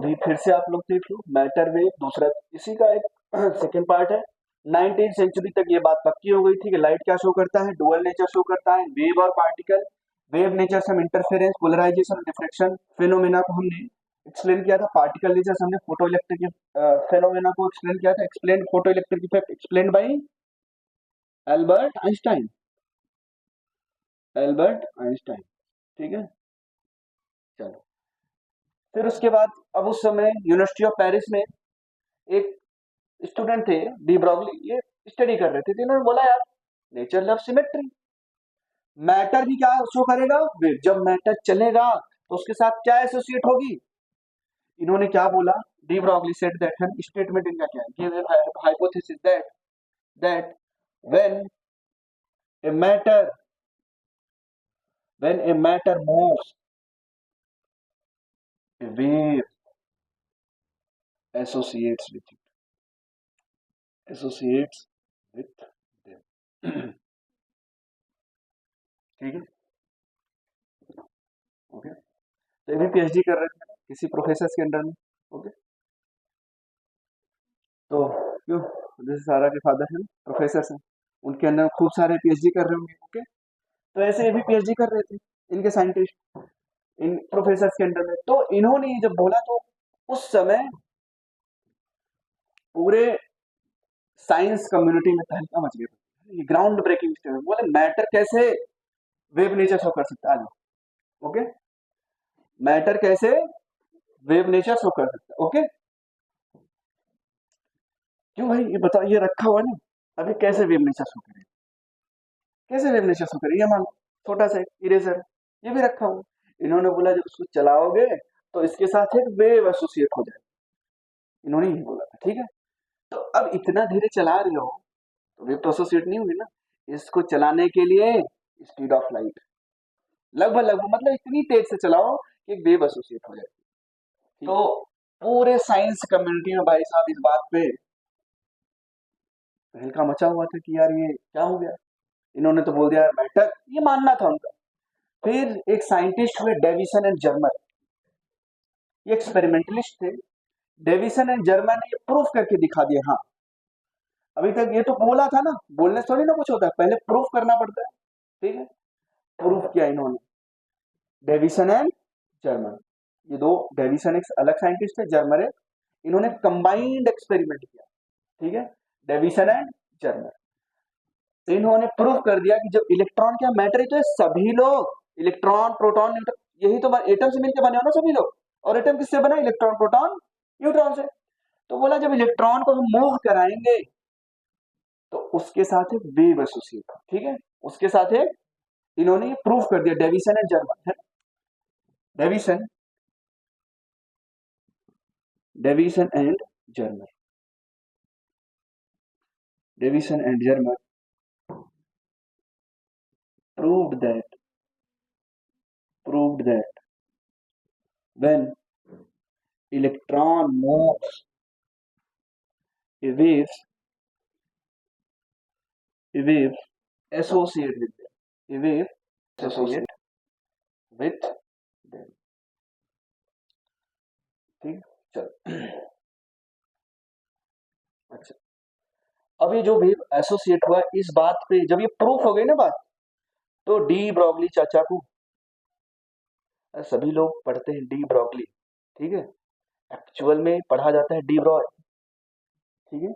अभी फिर से आप लोग देख लो, मैटर वेव दूसरा, इसी का एक सेकेंड पार्ट है। 19th सेंचुरी तक ये बात पक्की हो गई थी कि लाइट क्या शो करता है, डुअल नेचर शो करता है, वेव और पार्टिकल। वेव नेचर से हम इंटरफेरेंस, पोलराइजेशन, डिफ्रैक्शन फिनोमेना को हमने एक्सप्लेन किया था। पार्टिकल नेचर से हमने फोटो इलेक्ट्रिक फिनोमेना को एक्सप्लेन किया था। Explain photo electric effect explain by Albert Einstein. Albert Einstein, ठीक है। चलो, फिर उसके बाद अब उस समय यूनिवर्सिटी ऑफ पेरिस में एक स्टूडेंट थे, डी ब्रॉगली, ये स्टडी कर रहे थे, तो इन्होंने बोला यार नेचर लव सिमेट्री, मैटर भी क्या शो करेगा, वेव। जब मैटर चलेगा तो उसके साथ क्या एसोसिएट होगी। इन्होंने क्या बोला, de Broglie said that, statement इनका क्या है, give a hypothesis that when a matter moves, a wave associates with it, associates with them. ठीक है, ओके। तो ये भी पीएचडी कर रहे थे किसी प्रोफेसर के अंडर में, ओके। तो क्यों, जैसे सारा के फादर हैं प्रोफेसर हैं, उनके अंदर खूब सारे पीएचडी कर रहे होंगे, ओके। तो ऐसे ये भी पीएचडी कर रहे थे, इनके साइंटिस्ट इन प्रोफेसर के अंडर में। तो इन्होंने ये जब बोला तो उस समय पूरे साइंस कम्युनिटी में तहलका मच गया, ये ग्राउंड ब्रेकिंग स्टेटमेंट। बोले मैटर कैसे वेव नेचर शो कर सकता है, ओके। मैटर कैसे वेव नेचर शो कर सकता है, ओके। क्यों भाई, ये बताओ, ये रखा हुआ ना, अभी कैसे वेव नेचर शो करे, कैसे वेव नेचर शो करे। ये मान छोटा सा इरेजर, ये भी रखा हुआ। इन्होंने बोला जब उसको चलाओगे तो इसके साथ एक वेव एसोसिएट हो जाए, इन्होंने ये बोला था, ठीक है। तो अब इतना धीरे चला रहे हो तो वेव तो एसोसिएट नहीं होगी ना। इसको चलाने के लिए स्पीड ऑफ लाइट लगभग लगभग, मतलब इतनी तेज से चलाओ कि एक वेव एसोसिएट हो जाए। तो पूरे साइंस कम्युनिटी में भाई साहब इस बात पे तहलका मचा हुआ था कि यार ये क्या हो गया। इन्होंने तो बोल दिया मैटर, ये मानना था उनका। फिर एक साइंटिस्ट हुए डेविसन एंड जर्मर, ये एक्सपेरिमेंटलिस्ट थे। डेविसन एंड जर्मर ने ये प्रूफ करके दिखा दिया। हाँ, अभी तक ये तो बोला था ना, बोलने से थोड़ी ना कुछ होता है, पहले प्रूफ करना पड़ता है, ठीक है। प्रूफ किया इन्होंने, डेविसन एंड जर्मर, ये दो, डेविसन एक अलग साइंटिस्ट है, जर्मर है। इन्होंने कंबाइंड एक्सपेरिमेंट किया, ठीक है, डेविसन एंड जर्मर। तो इन्होंने प्रूफ कर दिया कि जब इलेक्ट्रॉन क्या मैटर है, तो सभी लोग इलेक्ट्रॉन प्रोटॉन न्यूट्रॉन, यही तो एटम से मिलकर बने हो ना सभी लोग। और एटम किससे बना, इलेक्ट्रॉन प्रोटॉन न्यूट्रॉन से। तो बोला जब इलेक्ट्रॉन को हम मूव कराएंगे तो उसके साथ एक वेव एसोसिएट हो, ठीक है, उसके साथ एक, इन्होंने ये प्रूफ कर दिया, डेविसन एंड जर्मर है। Davisson and Germer, Davisson and Germer proved that when electron moves, a wave associate with them, a wave associate with them, ठीक। चल, अच्छा, अब ये जो वेव एसोसिएट हुआ, इस बात पे जब ये प्रूफ हो गई ना बात, तो डी ब्रॉगली चाचा को, सभी लोग पढ़ते हैं डी ब्रॉगली, ठीक है, एक्चुअल में पढ़ा जाता है डी ब्रॉय, ठीक है।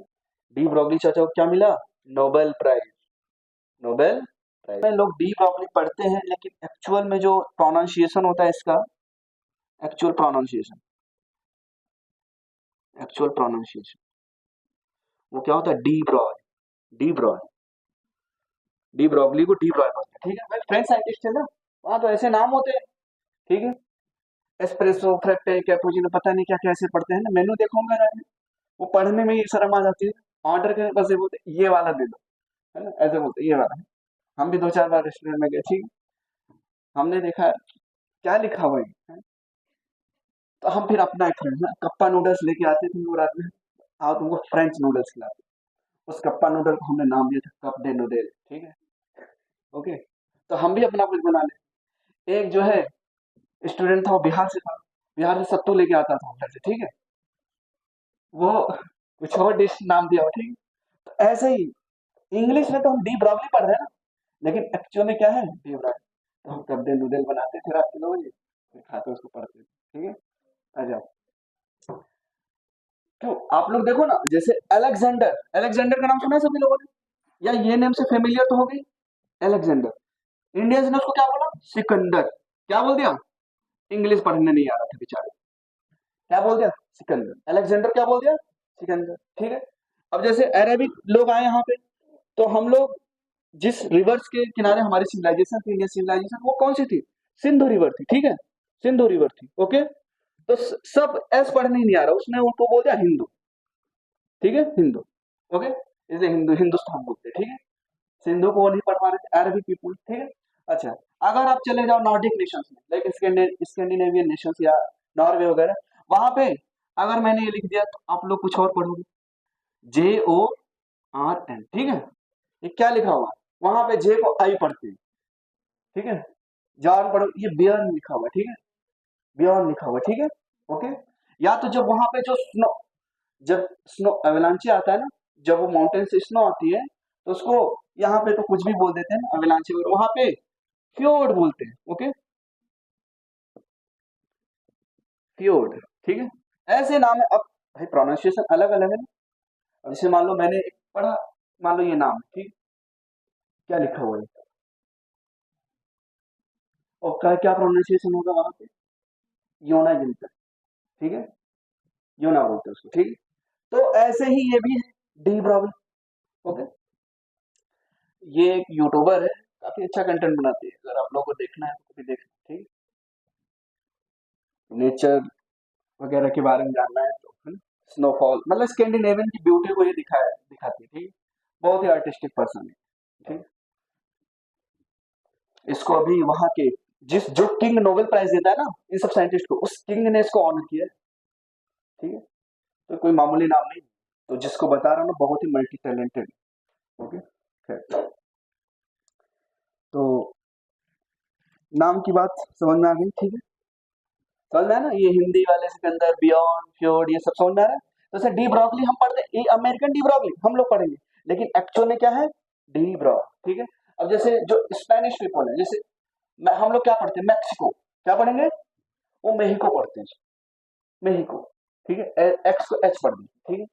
डी ब्रॉगली चाचा को क्या मिला, नोबेल प्राइज, नोबेल प्राइज। लोग डी ब्रॉगली पढ़ते हैं, लेकिन एक्चुअल में जो प्रोनाउंसिएशन होता है इसका, एक्चुअल प्रोनाउंसिएशन, एक्चुअल प्रोनाउंसिएशन वो क्या होता है, D Broglie, D Broglie, de Broglie को डी ब्रॉय बोलते हैं, ठीक है। भाई फ्रेंच साइंटिस्ट है ना, वहां तो ऐसे नाम होते हैं, ठीक है। एस्प्रेसो, फ्रैप्टे, कैपुचिनो, पता नहीं क्या क्या ऐसे पढ़ते हैं ना, मेनू देखोगे ना, वो पढ़ने में ही शर्म आ जाती है। ऑर्डर के बस ये बोलते ये वाला दे दो, है ना, ऐसे बोलते ये वाला है। हम भी 2-4 बार रेस्टोरेंट में गए, ठीक है, हमने देखा क्या लिखा हुआ है, तो हम फिर अपना एक फ्रेंड ना कप्पा नूडल्स लेके आते थे, वो रात में आओ तुमको फ्रेंच नूडल्स खिलाते। उस कप्पा नूडल को हमने नाम दिया था कप दे नूडल, ठीक है, ओके। तो हम भी अपना कुछ बना ले। एक जो है स्टूडेंट था, वो बिहार से था, बिहार से सत्तू लेके आता था उधर से, ठीक है, वो कुछ और डिश नाम दिया हो, ठीक है। तो ऐसे ही इंग्लिश में तो हम डी ब्रॉगली पढ़ रहे हैं ना, लेकिन एक्चुअल में क्या है, डी ब्रॉगली। तो हम कब दे नूडल बनाते थे रात के 9 बजे, फिर खाते उसको पढ़ते थे, ठीक है। आ जाओ। क्यों, आप लोग देखो ना, जैसे अलेक्जेंडर, अलेक्जेंडर का नाम सुना है सभी लोगों ने, या ये नेम से फेमिलियर तो हो गई, अलेक्जेंडर। इंडियंस ने उसको क्या बोला, सिकंदर। क्या बोल दिया, इंग्लिश पढ़ने नहीं आ रहा था बेचारे, क्या बोल दिया, सिकंदर। अलेक्जेंडर क्या बोल दिया, सिकंदर, ठीक है। अब जैसे अरेबिक लोग आए यहाँ पे, तो हम लोग जिस रिवर्स के किनारे हमारी सिविलाइजेशन थी, इंडियन सिविलाइजेशन, वो कौन सी थी, सिंधु रिवर थी, ठीक है, सिंधु रिवर थी, ओके। तो सब एस पढ़ने ही नहीं आ रहा, उसने उनको बोल दिया हिंदू, ठीक है, हिंदू, ओके। इसे हिंदू, हिंदुस्तान बोलते हैं, ठीक है। सिंधु को वो नहीं पढ़ पा रहे थे, अरबी पीपुल, ठीक है। अच्छा, अगर आप चले जाओ नॉर्डिक नेशंस में, लाइक स्कैंडिनेवियन नेशंस या नॉर्वे वगैरह, वहां पे अगर मैंने ये लिख दिया तो आप लोग कुछ और पढ़ोगे, JORN, ठीक है। ये क्या लिखा हुआ है, वहां पे जे को आई पढ़ते हैं, ठीक है। जॉर्न पढ़ो, ये बियर्न लिखा हुआ है, ठीक है, बियर्न लिखा हुआ है, ठीक है, ओके। या तो जब वहां पे जो स्नो, जब स्नो अवेलांची आता है ना, जब वो माउंटेन से स्नो आती है, तो उसको यहाँ पे तो कुछ भी बोल देते हैं ना, अवेलांची, वहां पे फ्योर्ड बोलते हैं, ओके, फ्योर्ड, ठीक है। ऐसे नाम है। अब भाई प्रोनाउंसिएशन अलग अलग है ना। अब जैसे मान लो मैंने एक पढ़ा, मान लो ये नाम, ठीक, क्या लिखा हुआ है, और क्या क्या प्रोनाउंसिएशन होगा वहां पे, योना जिनकर, ठीक है, योना बोलते हैं उसको, ठीक है। तो ऐसे ही ये भी है, डी ब्रॉगली, ओके। ये एक यूट्यूबर है, काफी अच्छा कंटेंट बनाती है, अगर आप लोगों को देखना है तो कभी देखना, ठीक, नेचर वगैरह के बारे में जानना है तो, स्नोफॉल, मतलब स्कैंडिनेवियन की ब्यूटी को ये दिखाया दिखाती है, ठीक, बहुत ही आर्टिस्टिक पर्सन है, ठीक। इसको अभी वहां के, जिस जो किंग नोबेल प्राइज देता है ना इन सब साइंटिस्ट को, उस किंग ने इसको ऑनर किया है, ठीक है। तो कोई मामूली नाम नहीं, तो जिसको बता रहा हूँ ना, बहुत ही मल्टी टैलेंटेड, ओके। खैर, तो नाम की बात समझ में आ गई, ठीक है, समझ में आया ना, ये हिंदी वाले सिकंदर, बियॉन्ड, फ्योर्ड, ये सब समझ में आ रहा है। तो सर डी ब्रॉगली हम पढ़ते हैं, ये अमेरिकन डी ब्रॉगली हम लोग पढ़ेंगे, लेकिन एक्चुअल में क्या है, डी ब्रॉग, ठीक है। अब जैसे जो स्पेनिश पीपल है, जैसे हम लोग क्या पढ़ते हैं, मैक्सिको, क्या पढ़ेंगे, वो मेहिको पढ़ते हैं, मेहिको, ठीक है, एक्स को एच पढ़ दें, ठीक है।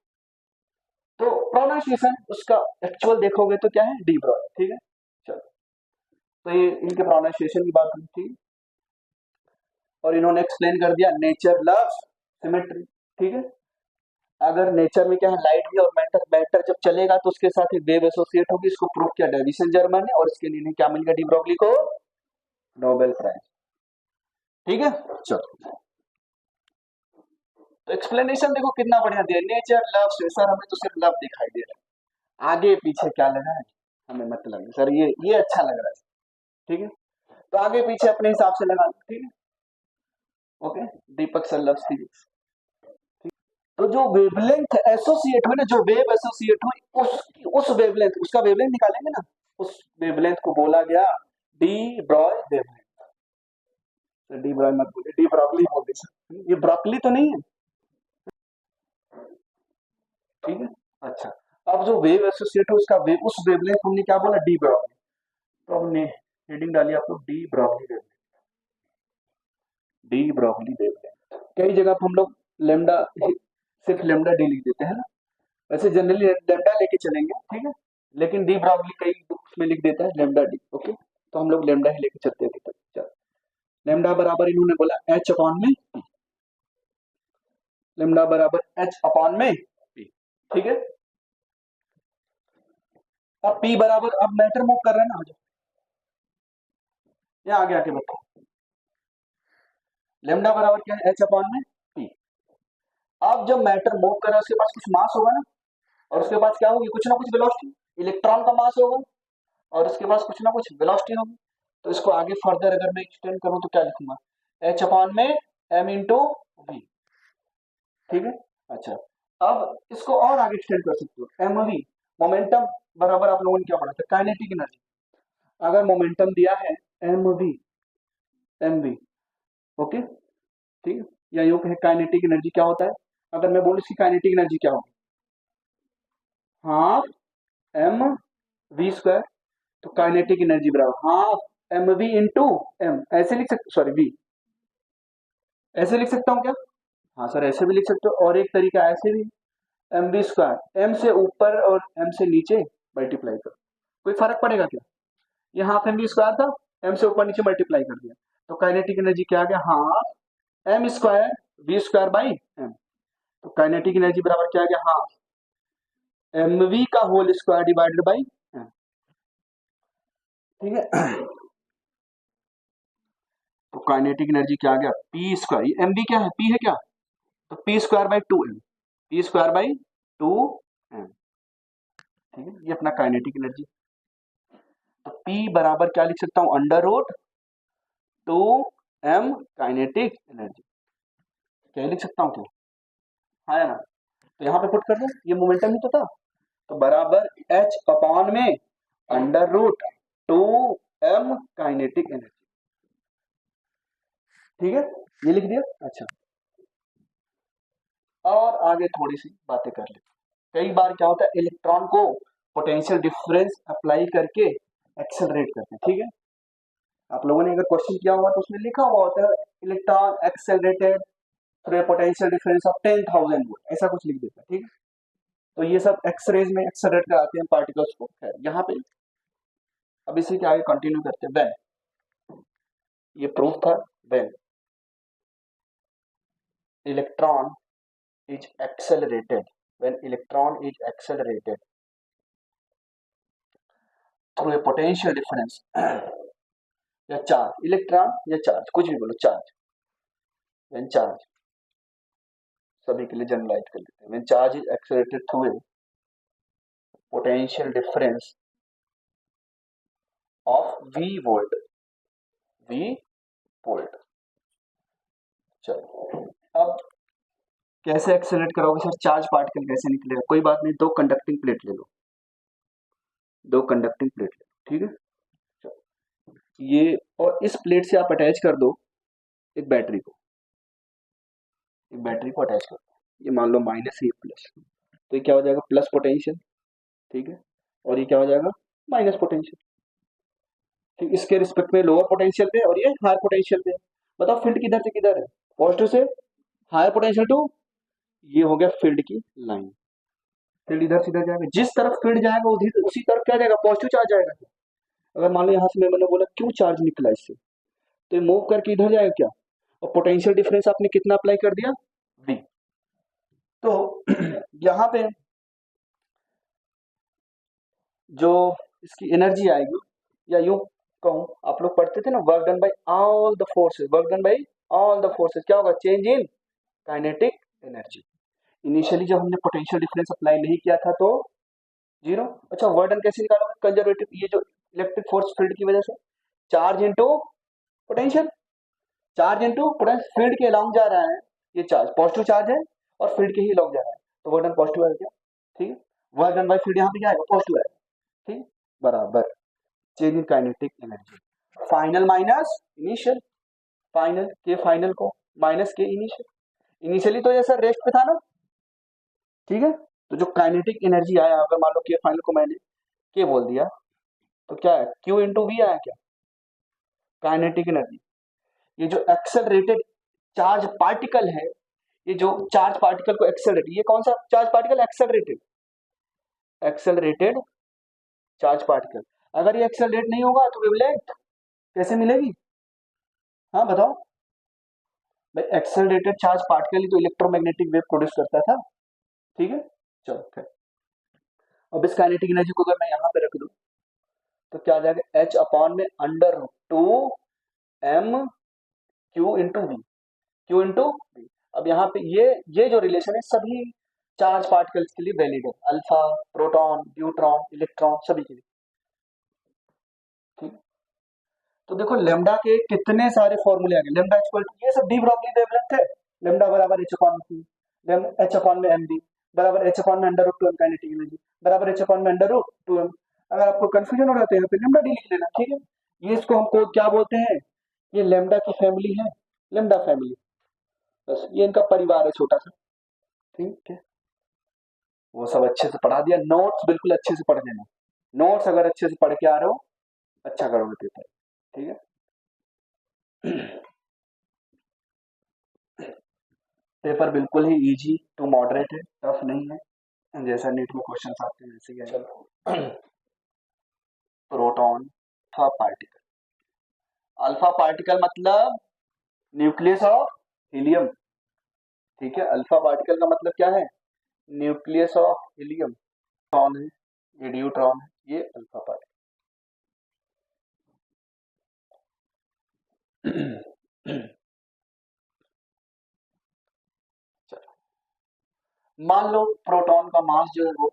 तो प्रोनाउंसिएशन उसका एक्चुअल देखोगे तो क्या है, डी ब्रॉग, ठीक है। चलो, तो ये इनके प्रोनाउंसिएशन की बात हुई थी, और इन्होंने एक्सप्लेन कर दिया, नेचर लव्स सिमेट्री, ठीक है। अगर नेचर में क्या है, लाइट भी और मैटर, मैटर जब चलेगा तो उसके साथ एक वेव एसोसिएट होगी, इसको प्रूव किया डेविसन जर्मन ने, और इसके लिए क्या मिल गया डी ब्रॉगली को, नोबेल प्राइज, ठीक है। चलो, तो एक्सप्लेनेशन देखो कितना बढ़िया दिया, नेचर लव, सर हमें तो सिर्फ लव दिखाई दे रहा है, आगे पीछे क्या लगा है हमें मतलब, सर ये अच्छा लग रहा है, ठीक है। तो आगे पीछे अपने हिसाब से लगा लो, ठीक है, ओके। दीपक सर लव फिजिक्स। तो जो वेवलेंथ एसोसिएट हुई ना, जो वेव एसोसिएट हुई, उस वेवलेंथ, उसका वेवलेंथ निकालेंगे ना, उस वेवलेंथ को बोला गया डी ब्रॉय वेवलेंथ। तो डी ब्रॉय मत बोले, डी ब्रॉगली बोल दे, ये ब्रोकली तो नहीं है, ठीक है। अच्छा, अब जो वेव एसोसिएट है उसका वेव, उस वेवलेंथ हमने क्या बोला, डी ब्रॉगली। तो हमने हेडिंग डाली आपको, D Broglie wavelength, D Broglie wavelength. कई जगह पर हम लोग लेमडा, सिर्फ लेमडा डी लिख देते हैं ना, वैसे जनरली लेमडा लेके चलेंगे, ठीक है, लेकिन डी ब्रॉगली कई बुक्स में लिख देता है लेमडा डी, ओके। तो हम लोग लेमडा ही लेके चलते हैं, चल। लेमडा बराबर इन्होंने बोला एच अपॉन में पी, लेमडा बराबर एच अपॉन में पी, ठीक है। अब पी बराबर, अब मैटर मूव कर रहे हैं ना, यहाँ आगे आके बताओ, लेमडा बराबर क्या है, एच अपॉन में पी। अब जब मैटर मूव कर रहा है उसके पास कुछ मास होगा ना, और उसके पास क्या होगी, कुछ ना कुछ वेलोसिटी, इलेक्ट्रॉन का मास होगा, और उसके पास कुछ ना कुछ वेलोसिटी होगी। तो इसको आगे फर्दर अगर मैं एक्सटेंड करूं तो क्या लिखूंगा, एच अपॉन में एम इंटू वी, ठीक है। अच्छा, अब इसको और आगे एक्सटेंड कर सकते हो, एम वी, मोमेंटम बराबर आप लोगों ने क्या पढ़ा था, काइनेटिक एनर्जी। अगर मोमेंटम दिया है m v, m v, okay, ठीक है, या यूं कहें काइनेटिक एनर्जी क्या होता है। अगर मैं बोलूं इसकी काइनेटिक एनर्जी क्या होगी, हाफ एम वी स्क्वायर। तो काइनेटिक एनर्जी बराबर half m v into m, ऐसे लिख सकते, सॉरी वी, ऐसे लिख सकता हूँ क्या? हाँ सर ऐसे भी लिख सकते हो, और एक तरीका ऐसे भी, एम वी स्क्वायर, एम से ऊपर और एम से नीचे मल्टीप्लाई करो, कोई फर्क पड़ेगा क्या? ये हाफ एम वी स्क्वायर था, एम से ऊपर नीचे मल्टीप्लाई कर दिया, तो काइनेटिक एनर्जी क्या आ गया, half m square v square by m. तो काइनेटिक एनर्जी बराबर क्या आ गया, हाफ एम वी का whole square divided by m. ठीक है, तो काइनेटिक एनर्जी क्या आ गया, पी स्क्वायर, ये एम वी क्या है, पी है क्या, तो p square by two m, p square by two m. ठीक है, ये अपना काइनेटिक एनर्जी। तो पी बराबर क्या लिख सकता हूं, under root two m kinetic energy, क्या लिख सकता हूँ क्या, हाँ है ना। तो यहाँ पे पुट कर दो, ये मोमेंटम ही तो था, तो बराबर एच अपॉन में under root two m kinetic energy. ठीक है, ये लिख दिया। अच्छा, और आगे थोड़ी सी बातें कर लेते। कई बार क्या होता है, इलेक्ट्रॉन को पोटेंशियल डिफरेंस अप्लाई करके एक्सेलरेट करते हैं। ठीक है, आप लोगों ने अगर क्वेश्चन किया होगा तो उसमें लिखा हुआ होता है electron accelerated through potential difference of 10,000 volt, ऐसा कुछ लिख देता है। ठीक है, तो ये सब एक्सरेज में एक्सेलरेट कराते हैं पार्टिकल्स को। खैर यहाँ पे अब इसी के आगे कंटिन्यू करते हैं। व्हेन, ये प्रूफ था, when electron is accelerated, when electron is accelerated through a potential difference या चार्ज, इलेक्ट्रॉन या चार्ज कुछ भी बोलो, चार्ज, व्हेन चार्ज, सभी के लिए जनरलाइज कर लेते हैं, when charge is accelerated through a potential difference of V volt, V volt. चलो अब कैसे एक्सेलरेट करोगे सर, चार्ज पार्टिकल कैसे निकलेगा, कोई बात नहीं, दो कंडक्टिंग प्लेट ले लो, दो कंडक्टिंग प्लेट ले लो। ठीक है, चलो ये, और इस प्लेट से आप अटैच कर दो एक बैटरी को, एक बैटरी को अटैच कर दो, ये मान लो माइनस है, ये प्लस, तो ये क्या हो जाएगा, प्लस पोटेंशियल। ठीक है, और ये क्या हो जाएगा, माइनस पोटेंशियल। ठीक, इसके रिस्पेक्ट में लोअर पोटेंशियल पे और ये हायर पोटेंशियल पे। बताओ फील्ड किधर से किधर है, पॉजिटिव से हायर पोटेंशियल टू, ये हो गया फील्ड की लाइन। फील्ड इधर से इधर जाएगा, जिस तरफ फील्ड जाएगा उसी तरफ क्या जाएगा, पॉजिटिव चार्ज जाएगा। अगर मान लो यहाँ से मैंने बोला क्यों चार्ज निकला इससे, तो ये मूव करके इधर जाएगा क्या, और पोटेंशियल डिफरेंस आपने कितना अप्लाई कर दिया, v। तो यहाँ पे जो इसकी एनर्जी आएगी, या यूं कहूं, आप लोग पढ़ते थे ना, work done by all the forces, work done by all the forces, क्या होगा, change in kinetic energy. Initially जब हमने पोटेंशियल डिफरेंस अप्लाई नहीं किया था तो जीरो। अच्छा, वर्क डन कैसे निकालोगे, कंजर्वेटिव, ये जो इलेक्ट्रिक फोर्स फील्ड की वजह से, charge into potential, charge into potential, field के अलाउंग जा रहा है, ये चार्ज पॉजिटिव चार्ज है और फील्ड के ही अलाउंग जा रहा है, तो वर्क डन पॉजिटिव आएगा। ठीक है, वर्क डन बाय फील्ड यहाँ पे क्या आएगा, पॉजिटिव आएगा। ठीक, बराबर change in kinetic energy, final minus initial, final के फाइनल को माइनस के इनिशियल, इनिशियली तो ये सर रेस्ट पे था ना। ठीक है, तो जो काइनेटिक एनर्जी आया, अगर मान लो के फाइनल को मैंने के बोल दिया, तो क्या है, क्यू इंटू वी आया क्या, काइनेटिक एनर्जी। ये जो एक्सेलरेटेड चार्ज पार्टिकल है, ये जो चार्ज पार्टिकल को एक्सेलरेट, ये कौन सा charge particle, accelerated, accelerated charge particle. अगर ये एक्सेलरेट नहीं होगा तो वेवलेंथ कैसे मिलेगी, हाँ बताओ भाई, एक्सेलरेटेड चार्ज पार्टिकल ही तो इलेक्ट्रोमैग्नेटिक वेव प्रोड्यूस करता था। ठीक है, चलो okay। अब इस काइनेटिक एनर्जी को अगर मैं यहाँ पे रख दूं तो क्या आ जाएगा, एच अपॉन में under two m q into v, q into v. अब यहाँ पे ये जो रिलेशन है सभी चार्ज पार्टिकल्स के लिए वैलिड है, अल्फा, प्रोटॉन, न्यूट्रॉन, इलेक्ट्रॉन, सभी के लिए। ठीक, तो देखो लेमडा के कितने सारे फॉर्मूले आ गए, लेमडा इक्वल टू, ये सब डी ब्रॉगली वेवलेंथ है, लेमडा बराबर एच अपॉन में एच अपॉन में एम डी बराबर एच अपॉन में under root two m kinetic energy बराबर एच अपॉन में अंडर रूट टू एम। अगर आपको कंफ्यूजन हो रहा है तो यहाँ पे लेमडा डी लिख लेना। ठीक है, ये इसको हमको क्या बोलते हैं, ये लेमडा की फैमिली है, लेमडा फैमिली। बस ये इनका परिवार है छोटा सा, ठीक है। वो सब अच्छे से पढ़ा दिया, नोट्स बिल्कुल अच्छे से पढ़ लेना, नोट्स अगर अच्छे से पढ़ के आ रहे हो अच्छा करोगे पेपर, ठीक है। पेपर बिल्कुल ही इजी टू मॉडरेट है, टफ नहीं है, जैसा नीट में क्वेश्चन आते हैं वैसे ही आएगा। Proton alpha particle, alpha particle मतलब न्यूक्लियस ऑफ हीलियम, ठीक है। अल्फा पार्टिकल का मतलब क्या है, न्यूक्लियस ऑफ हीलियम। न्यूट्रॉन है, ये न्यूट्रॉन है, ये अल्फा पार्टिकल। मान लो प्रोटॉन का मास जो है वो,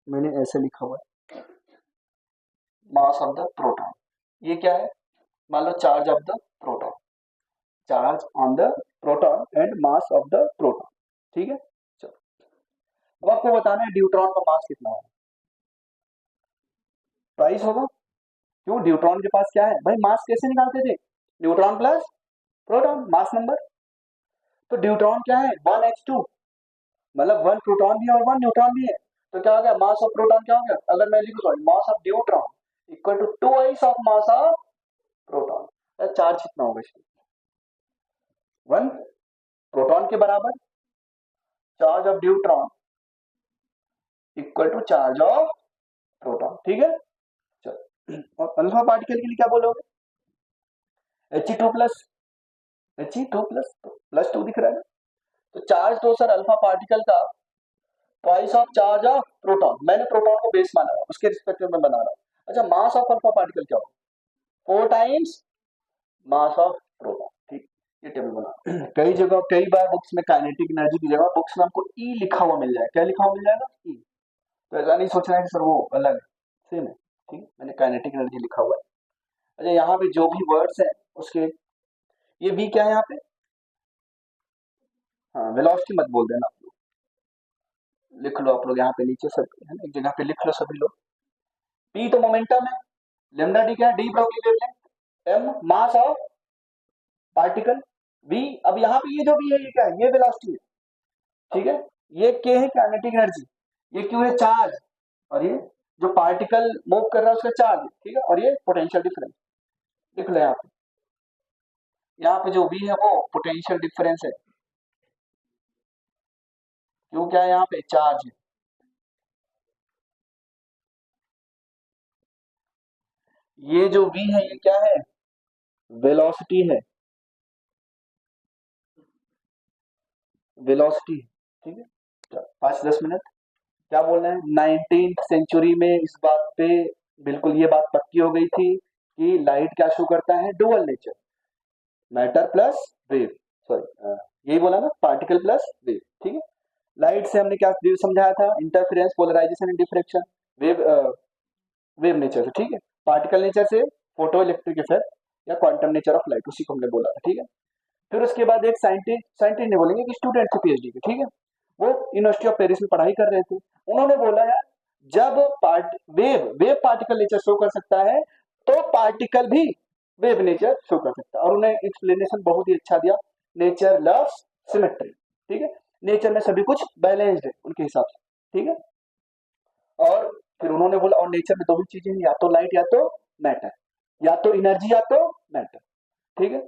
मैंने ऐसे लिखा हुआ है, मास ऑफ द प्रोटॉन, ये क्या है, मान लो charge of the proton, charge on the proton and mass of the proton, ठीक है। चलो अब आपको बताना है न्यूट्रॉन का मास कितना होगा, प्राइस होगा, क्यों, न्यूट्रॉन के पास क्या है भाई, मास कैसे निकालते थे, neutron plus proton mass number, तो न्यूट्रॉन क्या है 1h2, मतलब 1 प्रोटॉन भी है और 1 न्यूट्रॉन भी है, तो क्या हो गया मास ऑफ प्रोटॉन क्या हो गया, अगर मैं लिखूं sorry mass of neutron equal to 2 of mass of proton, charge कितना होगा इसमें, 1 प्रोटॉन के बराबर charge of neutron equal to charge of proton, ठीक है। चलो और अल्फा पार्टिकल के लिए क्या बोलोगे, He2 plus, He2 plus, plus 2 दिख रहा है, तो चार्ज तो सर अल्फा पार्टिकल का twice of charge of proton, मैंने प्रोटॉन को बेस माना है उसके रिस्पेक्टिव में बना रहा हूं, अच्छा मास ऑफ अल्फा पार्टिकल क्या होगा, 4 टाइम्स मास ऑफ प्रोटॉन, ठीक, ये टेबल बना। कई जगह कई बार बुक्स में काइनेटिक एनर्जी की जगह बुक्स में हमको ई लिखा हुआ मिल जाए, क्या लिखा हुआ मिल जाएगा, ई, तो ऐसा नहीं सोचना है कि सर वो अलग है, सेम है, ठीक है, मैंने काइनेटिक एनर्जी लिखा हुआ है। अच्छा यहाँ पे जो भी वर्ड्स है उसके, ये वी क्या है यहाँ पे, हाँ वेलोसिटी मत बोल देना, लिख लो आप लोग यहाँ पे नीचे सब है ना, एक जगह पे लिख लो सभी लोग, पी तो मोमेंटम है, लेमडा डी क्या है, de Broglie wavelength, m mass of particle, v, अब यहाँ पे ये जो भी है ये क्या है, ये वेलोसिटी है, ठीक है, ये के है काइनेटिक एनर्जी, ये क्यों है चार्ज, और ये जो पार्टिकल मूव कर रहा है उसका चार्ज है, ठीक है, और ये पोटेंशियल डिफरेंस, लिख लो यहाँ पे जो वी है वो पोटेंशियल डिफरेंस है, क्यों क्या है यहाँ पे चार्ज है, ये जो वी है ये क्या है, वेलोसिटी है, वेलोसिटी, ठीक है। 5-10 मिनट क्या बोल रहे हैं, 19th सेंचुरी में इस बात पे बिल्कुल ये बात पक्की हो गई थी कि लाइट क्या शो करता है, dual nature, matter plus wave, sorry यही बोला ना, पार्टिकल प्लस वेव, ठीक है। लाइट से हमने क्या वेव समझाया था, interference, polarisation and diffraction, wave wave nature से, ठीक है, पार्टिकल नेचर से फोटो इलेक्ट्रिक इफेक्ट या क्वांटम नेचर ऑफ लाइट, उसी को हमने बोला था, ठीक है। फिर उसके बाद एक साइंटिस्ट, साइंटिस्ट नहीं बोलेंगे कि स्टूडेंट थे पीएचडी के, ठीक है, वो यूनिवर्सिटी ऑफ पेरिस में पढ़ाई कर रहे थे, उन्होंने बोला यार जब wave wave particle nature show कर सकता है तो पार्टिकल भी वेव नेचर शो कर सकता है, और उन्हें एक्सप्लेनेशन बहुत ही अच्छा दिया, नेचर लव्स सिमेट्री, ठीक है, नेचर में सभी कुछ बैलेंस्ड है उनके हिसाब से, ठीक है। और फिर उन्होंने बोला और नेचर में दो ही चीजें हैं, या तो लाइट या तो मैटर, या तो एनर्जी या तो मैटर, ठीक है।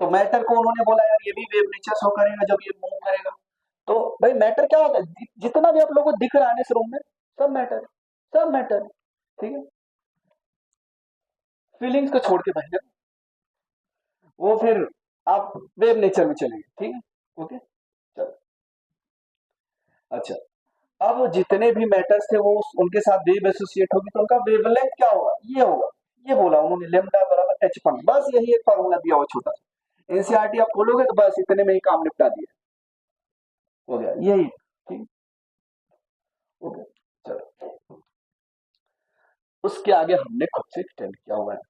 तो मैटर को उन्होंने बोला यार ये भी वेव नेचर शो करेगा जब ये मूव करेगा, तो भाई मैटर क्या होता है, जितना भी आप लोगों को दिख रहा है इस रूम में सब मैटर है, सब मैटर है, ठीक है, फीलिंग्स को छोड़ के भाई, वो फिर आप वेव नेचर में चलेंगे, ठीक है, ओके, चलो। अच्छा अब जितने भी मैटर्स थे वो उनके साथ वेव एसोसिएट होगी तो उनका वेवलेंथ क्या होगा, ये होगा, ये बोला उन्होंने, लेमडा बराबर एच अपन, बस यही एक फॉर्मूला दिया हुआ छोटा सा, एनसीईआरटी आप खोलोगे तो बस इतने में ही काम निपटा दिया, हो गया यही, ठीक, ओके, चलो। उसके आगे हमने खुद से एक्सटेंड किया हुआ है,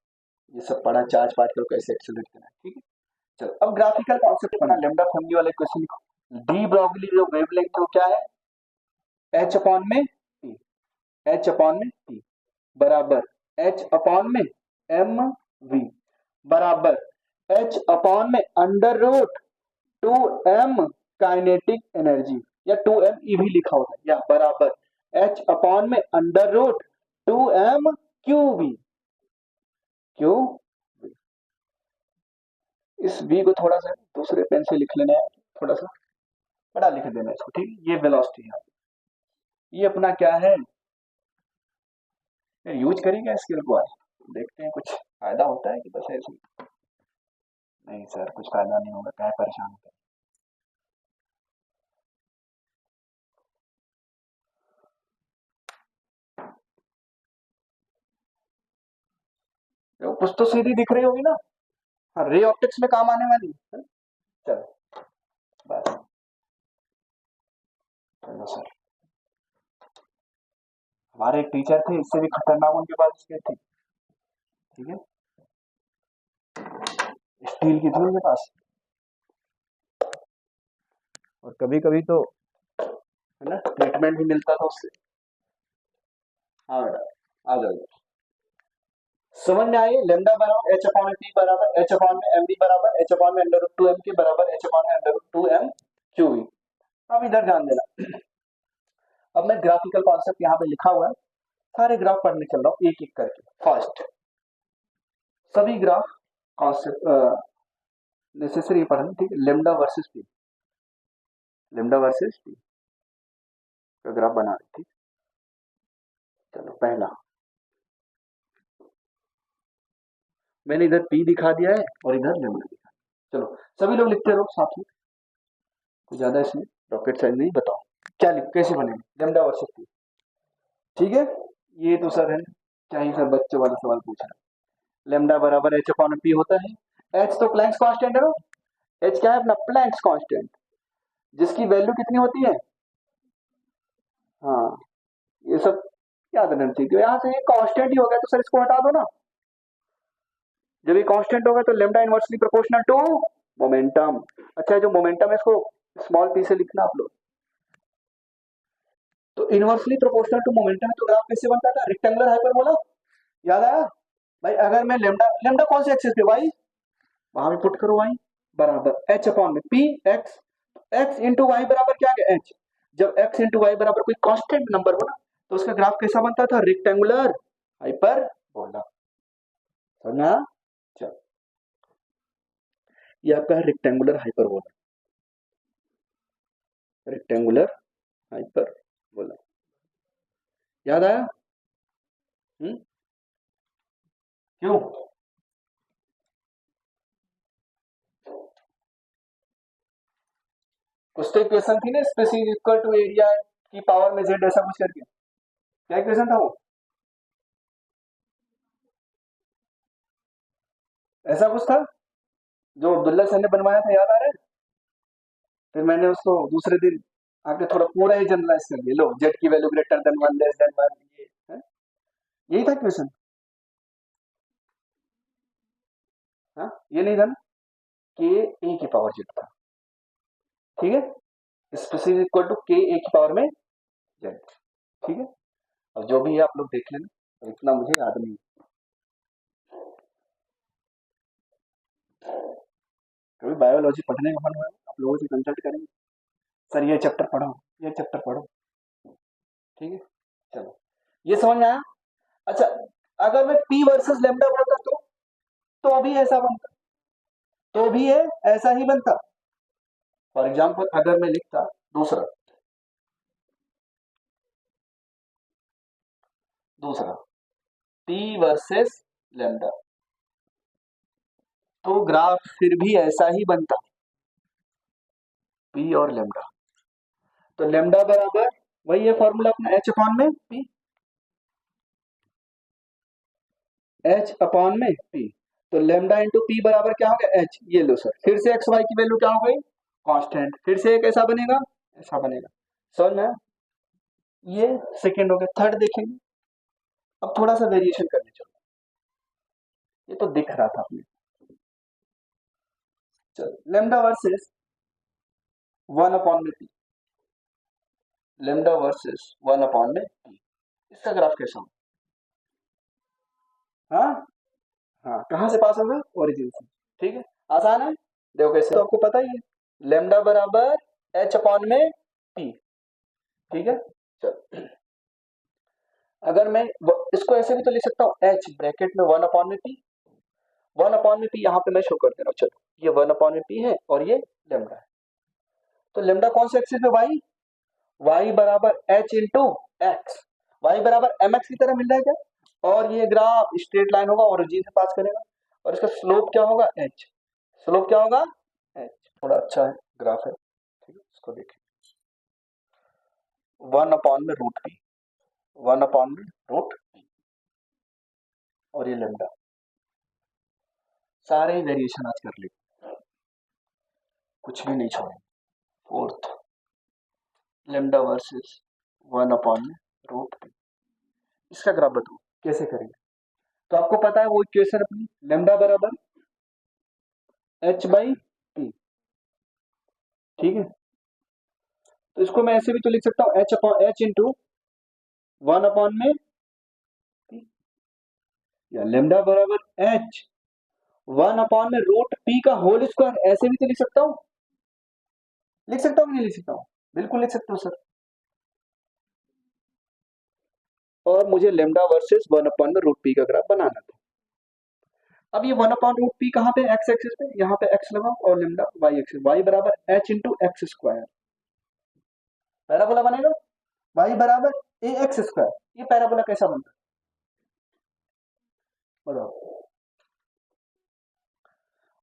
ये सब पढ़ा चार्ज पार्टिकल कैसे एक्सेलरेट करना है, ठीक है। चलो अब ग्राफिकल कॉन्सेप्ट बना, लेमडा फैमिली वाले क्वेश्चन लिखो, डी ब्रॉगली जो वेवलेंथ है क्या है, एच अपॉन में टी, एच अपॉन में टी बराबर एच अपॉन में एम वी बराबर एच अपॉन में under root 2m kinetic energy या 2m ई भी लिखा होता है या बराबर h अपॉन में under root 2m q q इस v को थोड़ा सा दूसरे पेन से लिख लेना है, थोड़ा सा बड़ा लिख देना इसको, ठीक है। ये वेलोसिटी है, ये अपना क्या है, यूज करेंगे स्किल को आज, देखते हैं कुछ फायदा होता है कि बस ऐसे नहीं सर कुछ फायदा नहीं होगा, क्या परेशान होता है। कुछ तो सीधी दिख रही होगी ना, हाँ रे ऑप्टिक्स में काम आने वाली है। चलो बस, चलो सर। हमारे एक टीचर थे, इससे भी खतरनाक उनके पास स्केल थी, ठीक है, स्टील की थी उनके पास, और कभी कभी तो है ना ट्रीटमेंट भी मिलता था उससे। हाँ बेटा आ जाओ, समझ में आई। लेमडा बराबर एच अपॉन में पी बराबर एच अपॉन में एम डी बराबर एच अपॉन में अंडर रूट 2m के बराबर एच अपॉन में अंडर रूट 2m क्यूवी। अब इधर ध्यान देना, अब मैं ग्राफिकल कॉन्सेप्ट यहाँ पे लिखा हुआ है, सारे ग्राफ पढ़ने चल रहा हूँ एक एक करके। फर्स्ट सभी ग्राफ कॉन्सेप्ट नेसेसरी पढ़ना, ठीक है। Lambda versus P, lambda versus P का ग्राफ बना रहे, ठीक। चलो पहला मैंने इधर पी दिखा दिया है और इधर लेमडा दिखा, चलो सभी लोग लिखते रहो साथ में, कुछ ज्यादा इसमें रॉकेट साइंस नहीं। बताओ क्या लिख कैसे बनेगा लेमडा वर्सेस पी, ठीक है। ये तो सर है क्या ही सर बच्चों वाला सवाल पूछ रहा है। लेमडा बराबर एच अपॉन पी होता है, एच तो प्लैंक्स कांस्टेंट है ना, एच क्या है अपना प्लैंक्स कांस्टेंट, जिसकी वैल्यू कितनी होती है, हाँ ये सब याद रहना चाहिए। यहाँ से ये कांस्टेंट ही हो गया तो सर इसको हटा दो ना, जब ये कांस्टेंट होगा तो lambda inversely proportional to momentum. अच्छा जो मोमेंटम है इसको स्मॉल पी से लिखना आप लोग, तो इनवर्सली प्रोपोर्शनल टू मोमेंटम है, तो ग्राफ कैसे बनता था, रेक्टेंगुलर हाइपरबोला, याद आया भाई। अगर मैं लेमडा, लेमडा कौन से एक्सिस पे, वाई, वहां भी पुट करो वाई बराबर एच अपॉन में p x, x into y बराबर क्या है एच। जब एक्स इंटू वाई बराबर कोई कांस्टेंट नंबर हो ना तो उसका ग्राफ कैसा बनता था, रेक्टेंगुलर हाइपरबोला, समझना। चलो ये आपका है रेक्टेंगुलर हाइपरबोला, रेक्टेंगुलर हाइपरबोला, याद आया। क्यों, कुछ तो इक्वेशन थी ना, space is equal to area की पावर में जेड, ऐसा कुछ करके, क्या इक्वेशन था वो, ऐसा कुछ था जो अब्दुल्ला सर ने बनवाया था, याद आ रहा है। फिर मैंने उसको दूसरे दिन आके थोड़ा पूरा ही जनरलाइज कर दिया, लो जेड की value greater than 1 less than 1, ये है? यही था क्वेश्चन, हाँ ये नहीं था ना, के ए की पावर जेड था, ठीक है, स्पेस इज इक्वल टू के ए की पावर में जेड, ठीक है। अब जो भी है आप लोग देख लेना, तो इतना मुझे याद नहीं है। कभी बायोलॉजी पढ़ने का मन हुआ आप लोगों से कंसल्ट करेंगे, सर ये चैप्टर पढ़ो, ये चैप्टर पढ़ो, ठीक है। चलो ये समझ में आया। अच्छा अगर मैं पी वर्सेस लेमडा बोलता तो भी ऐसा बनता, तो भी ये ऐसा ही बनता। फॉर एग्जाम्पल अगर मैं लिखता दूसरा, दूसरा पी वर्सेस लेमडा, तो ग्राफ फिर भी ऐसा ही बनता, पी और लेमडा। तो लेमडा बराबर वही है फॉर्मूला अपना एच अपॉन में पी, एच अपॉन में पी, तो लेमडा इंटू पी बराबर क्या हो गया एच, ये लो सर, फिर से एक्स वाई की वैल्यू क्या हो गई कांस्टेंट, फिर से एक ऐसा बनेगा, ऐसा बनेगा, समझ में आया? ये सेकेंड हो गया। थर्ड देखेंगे, अब थोड़ा सा वेरिएशन करने चलो, ये तो दिख रहा था अपने, चलो लेमडा वर्सेस 1 अपॉन में पी, लेमडा वर्सेस 1 अपॉन में पी, इसका ग्राफ कैसा हो, हाँ हाँ कहां से पास होगा, ओरिजिन से, ठीक है। आसान है, देखो कैसे, तो आपको पता ही है, लेमडा बराबर एच अपॉन में पी, ठीक है। चल अगर मैं इसको ऐसे भी तो लिख सकता हूँ, एच ब्रैकेट में 1 अपॉन में पी, 1 अपॉन में पी यहाँ पे मैं शो कर दे रहा हूँ। चलो ये 1 अपॉन में पी है और ये लेमडा है। तो लेमडा कौन से एक्सिस पे, वाई, वाई बराबर एच इंटू एक्स, वाई बराबर एम एक्स की तरह मिल रहा है क्या। और ये ग्राफ स्ट्रेट लाइन होगा, ओरिजिन से पास करेगा, और इसका स्लोप क्या होगा, एच, स्लोप क्या होगा एच। थोड़ा अच्छा है ग्राफ है, ठीक है, इसको देखिए, 1 अपॉन में रूट पी, 1 अपॉन में रूट पी, और ये लेमडा, सारे वेरिएशन आज कर लिए, कुछ भी नहीं छोड़े। फोर्थ, लेमडा वर्सेस 1 अपॉन में रूट पी, इसका ग्राफ बताओ कैसे करेंगे। तो आपको पता है वो इक्वेशन अपनी, लेमडा बराबर एच बाई पी, ठीक है। तो इसको मैं ऐसे भी तो लिख सकता हूँ, H upon H into 1 upon में पी, या लेमडा बराबर एच 1 अपॉन में रूट पी का होल स्क्वायर, ऐसे भी तो लिख सकता हूँ, लिख सकता हूँ नहीं लिख सकता हूँ, बिल्कुल लिख सकता हूँ सर। और मुझे लेमडा वर्सेस 1 अपॉन में रूट पी का ग्राफ बनाना था। अब ये 1 अपॉन रूट पी कहाँ पे, एक्स एक्सिस पे, यहाँ पे एक्स लगाओ और लेमडा वाई एक्सिस, वाई बराबर H into x square, parabola बनेगा, वाई बराबर ए एक्स स्क्वायर। ये पैराबोला कैसा बनता है बताओ,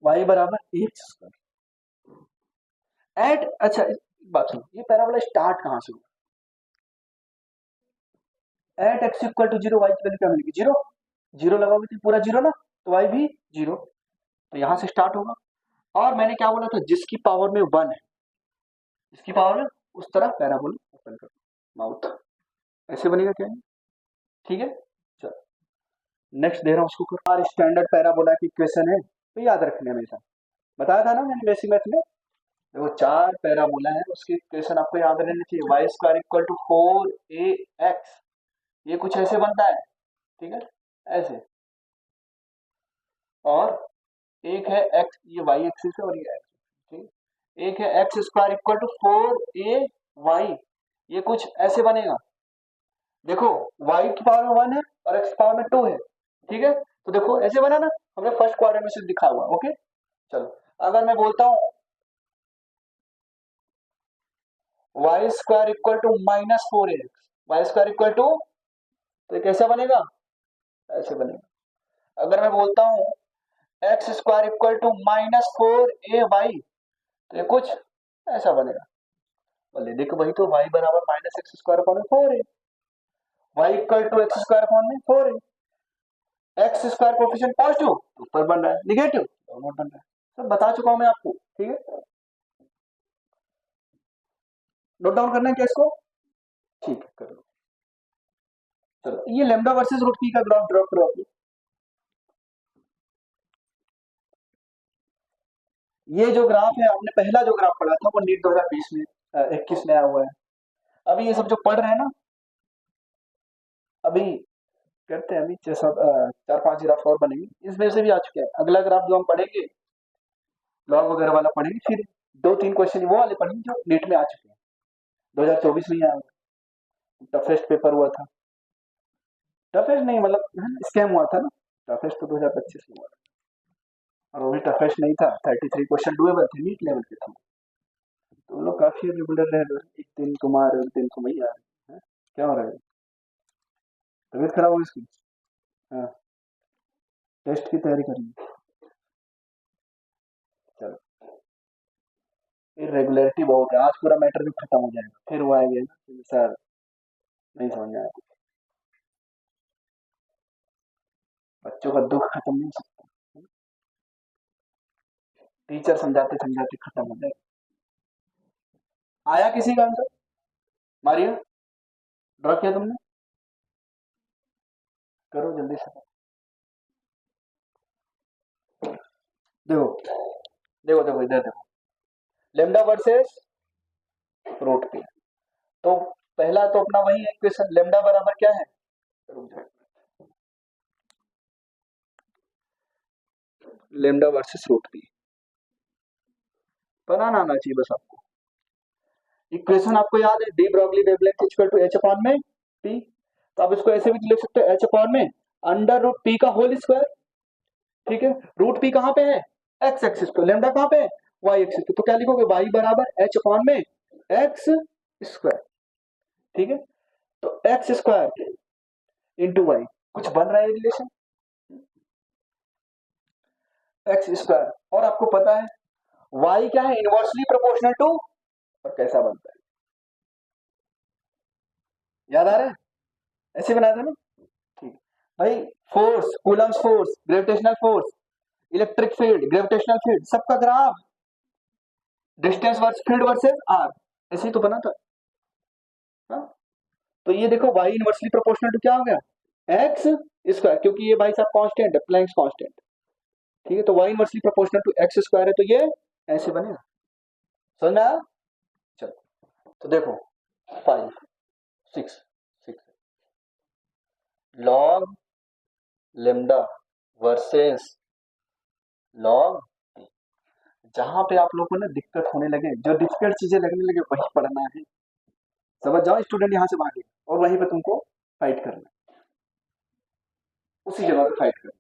वाई बराबर ए एक्स स्क्वायर एट, अच्छा बात सुनो, ये पैराबोला स्टार्ट कहाँ से हुआ, at x equal to zero, y की वैल्यू क्या मिलेगी, जीरो, जीरो लगाओगे तो पूरा जीरो ना, तो वाई भी जीरो, तो यहां से स्टार्ट होगा। और मैंने क्या बोला था, जिसकी पावर में 1 है, जिसकी पावर में, उस तरह पैराबोला ओपन करो, माउथ ऐसे बनेगा क्या, ठीक है। चलो नेक्स्ट दे रहा हूं उसको करो, और स्टैंडर्ड पैराबोला की इक्वेशन है, तो याद रखने हमेशा, बताया था ना मैंने बेसिक मैथ में, देखो 4 पैराबोला है, उसकी इक्वेशन आपको याद रहनी चाहिए, Y square equal to 4ax, ये कुछ ऐसे बनता है, ठीक है, ऐसे। और एक है एक्स, ये वाई एक्सिस है और ये एक्स, ठीक है। एक है x square equal to 4ay, ये कुछ ऐसे बनेगा, देखो y की पावर में 1 है और x की पावर में 2 है, ठीक है। तो देखो ऐसे बना ना, हमने फर्स्ट क्वाड्रेंट में से दिखा हुआ, ओके। चलो अगर मैं बोलता हूं y square equal to -4ax, y square equal to, तो ये कैसा बनेगा, ऐसे बनेगा। अगर मैं बोलता हूं x square equal to -4ay, तो ये कुछ ऐसा बनेगा, बोले देखो वही तो, y बराबर माइनस एक्स स्क्वायर अपॉन 4 है, y equal to x square upon में 4 है, एक्स स्क्वायर कोफिशिएंट पॉजिटिव ऊपर बन रहा है, निगेटिव डाउनवर्ड बन रहा है, सब बता चुका हूं मैं आपको, ठीक है। नोट डाउन करना है क्या इसको, ठीक है कर लो। चलो ये लेमडा वर्सेस रूट पी का ग्राफ ड्रॉ करो आप, ये जो ग्राफ है आपने पहला जो ग्राफ पढ़ा था वो नीट 2020 में 21 में आया हुआ है। अभी ये सब जो पढ़ रहे हैं ना, अभी करते हैं, अभी 4-5 ग्राफ और बनेंगे, इसमें से भी आ चुके हैं। अगला ग्राफ जो हम पढ़ेंगे लॉग वगैरह वाला पढ़ेंगे, फिर 2-3 क्वेश्चन वो वाले पढ़ेंगे जो नीट में आ चुके हैं, 2024 में ही आया हुआ, टफेस्ट पेपर हुआ था, टफेस्ट नहीं मतलब स्कैम हुआ था ना, टफेस्ट तो 2025 में हुआ था, और वो भी टफेस्ट नहीं था, 33 क्वेश्चन डुएबल थे, नीट लेवल के थे, तो वो लोग काफी रेगुलर रह रहे, एक दिन कुमार एक दिन को मैया है, क्या हो रहा है, तबीयत खराब हो इसकी, हाँ टेस्ट की तैयारी करेंगे, चलो इरेगुलरिटी बहुत है, आज पूरा मैटर भी खत्म हो जाएगा, फिर वो आएगा ना सर नहीं समझ में आया, बच्चों का दुख खत्म नहीं हो सकता, टीचर समझाते समझाते खत्म हो जाएगा। आया किसी का आंसर, मारियो ड्रॉ किया तुमने, करो जल्दी से, देखो देखो देखो इधर देखो, लेमडा वर्सेस रूट पी, तो पहला तो अपना वही है इक्वेशन, लेमडा बराबर क्या है, लेमडा वर्सेस रूट पी, बनाना आना चाहिए बस आपको। इक्वेशन आपको याद है, de Broglie wavelength equal to h upon में पी। तो आप इसको ऐसे भी लिख सकते हो, एच अपॉन में अंडर रूट पी का होल स्क्वायर। ठीक है, रूट पी कहाँ पे है, एक्स एक्सिस पे, लेमडा कहाँ पे है, वाई एक्सिस पे। तो क्या लिखोगे, वाई बराबर एच अपॉन में एक्स स्क्वायर। ठीक है, तो एक्स स्क्वायर इंटू वाई, कुछ बन रहा है रिलेशन एक्स स्क्वायर, और आपको पता है वाई क्या है, इनवर्सली प्रोपोर्शनल टू, और कैसा बनता है याद आ रहा है, ऐसे बनाया था ना। ठीक भाई, force, Coulomb's force, gravitational force, electric field, gravitational field, सबका graph distance versus field versus R, ऐसे ही तो बना था। हाँ? तो ये देखो y इनवर्सली प्रोपोर्शनल टू क्या हो गया, एक्स स्क्वायर, क्योंकि ये भाई साहब कांस्टेंट है, प्लैंक्स कांस्टेंट। ठीक है, तो y inversely proportional to x square है, तो ये ऐसे बनेगा। समझ में आया? चलो तो देखो 5 6 6 लॉग लेमडा वर्सेस लॉग, जहां पे आप लोगों को ना दिक्कत होने लगे, जो डिफिकल्ट चीजें लगने लगे, वही पढ़ना है। समझ जाओ स्टूडेंट, यहां से भागे और वहीं पे तुमको फाइट करना है, उसी जगह पे फाइट करना।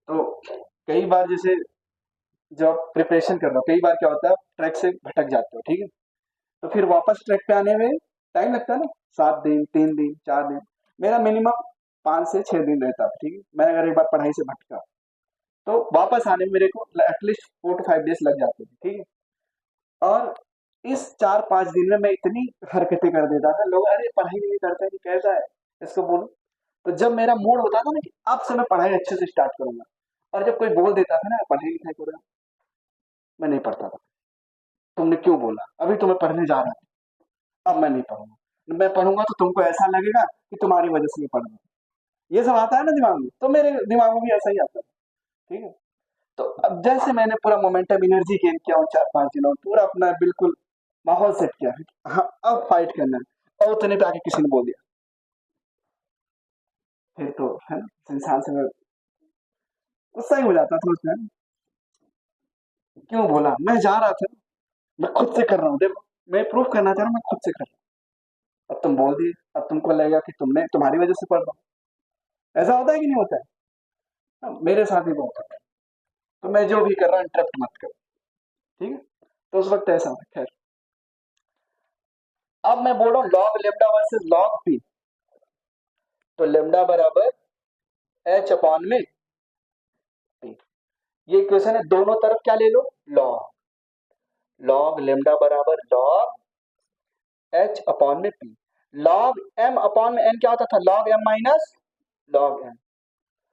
तो कई बार जैसे जब प्रिपरेशन कर रहे हो, कई बार क्या होता है ट्रैक से भटक जाते हो, ठीक है, तो फिर वापस ट्रैक पे आने में टाइम लगता है ना, 7 दिन, 3 दिन, 4 दिन, मेरा मिनिमम 5 से 6 दिन रहता है। ठीक है, मैं अगर एक बार पढ़ाई से भटका तो वापस आने में मेरे को एटलीस्ट 4 to 5 डेज लग जाते थे। ठीक है, और इस 4-5 दिन में मैं इतनी हरकतें कर देता था, लोग अरे पढ़ाई नहीं करता है, कैसा है इसको बोलो। तो जब मेरा मूड होता था ना कि अब से मैं पढ़ाई अच्छे से स्टार्ट करूंगा, और जब कोई बोल देता था ना पढ़ाई लिखाई करो, मैं नहीं पढ़ता था। तुमने क्यों बोला, अभी तो मैं पढ़ने जा रहा था, अब मैं नहीं पढ़ूंगा, मैं पढ़ूंगा तो तुमको ऐसा लगेगा कि तुम्हारी वजह से मैं पढ़ रहा हूँ। ये सब आता है ना दिमाग में, तो मेरे दिमाग में भी ऐसा ही आता है। ठीक है, तो अब जैसे मैंने पूरा मोमेंटम एनर्जी गेन किया हूँ 4-5 दिनों, पूरा अपना बिल्कुल माहौल सेट किया है, हाँ अब फाइट करना है, और उतने पे आके किसी ने बोल दिया, फिर तो है ना, इंसान से मैं गुस्सा ही हो जाता था उसमें, क्यों बोला, मैं जा रहा था, मैं खुद से कर रहा हूँ, देखो मैं प्रूफ करना चाह रहा हूँ, मैं खुद से कर रहा हूँ, अब तुम बोल दिए, अब तुमको लगेगा कि तुमने तुम्हारी वजह से पढ़ रहा हूँ। ऐसा होता है कि नहीं होता है? हाँ, मेरे साथ भी बहुत होता है। तो मैं जो भी कर रहा हूँ इंटरप्ट मत करो। ठीक है, तो उस वक्त ऐसा है। खैर, अब मैं बोल रहा हूँ log lambda versus log P, तो लेमडा बराबर एच अपॉन में पी, ये इक्वेशन है, दोनों तरफ क्या ले लो, लॉग, लॉग लेमडा बराबर लॉग एच अपॉन में पी। लॉग एम अपॉन में एन क्या होता था, log M minus log M,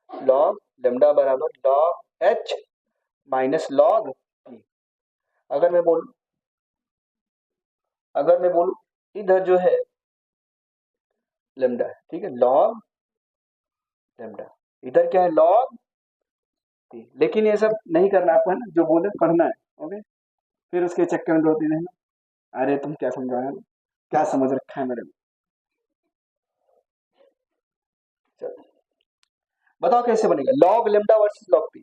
log lambda बराबर log H minus log P. अगर मैं बोलूं, अगर मैं बोलूं इधर जो है लेमडा है, ठीक है, लॉग लेमडा, इधर क्या है लॉग पी, लेकिन ये सब नहीं करना आपको, है ना, जो बोले पढ़ना है। ओके, फिर उसके चक्कर में 2 3 है ना, अरे तुम क्या समझा रहे हो, क्या समझ रखा है मेरे में। चलो बताओ कैसे बनेगा log lambda versus log P.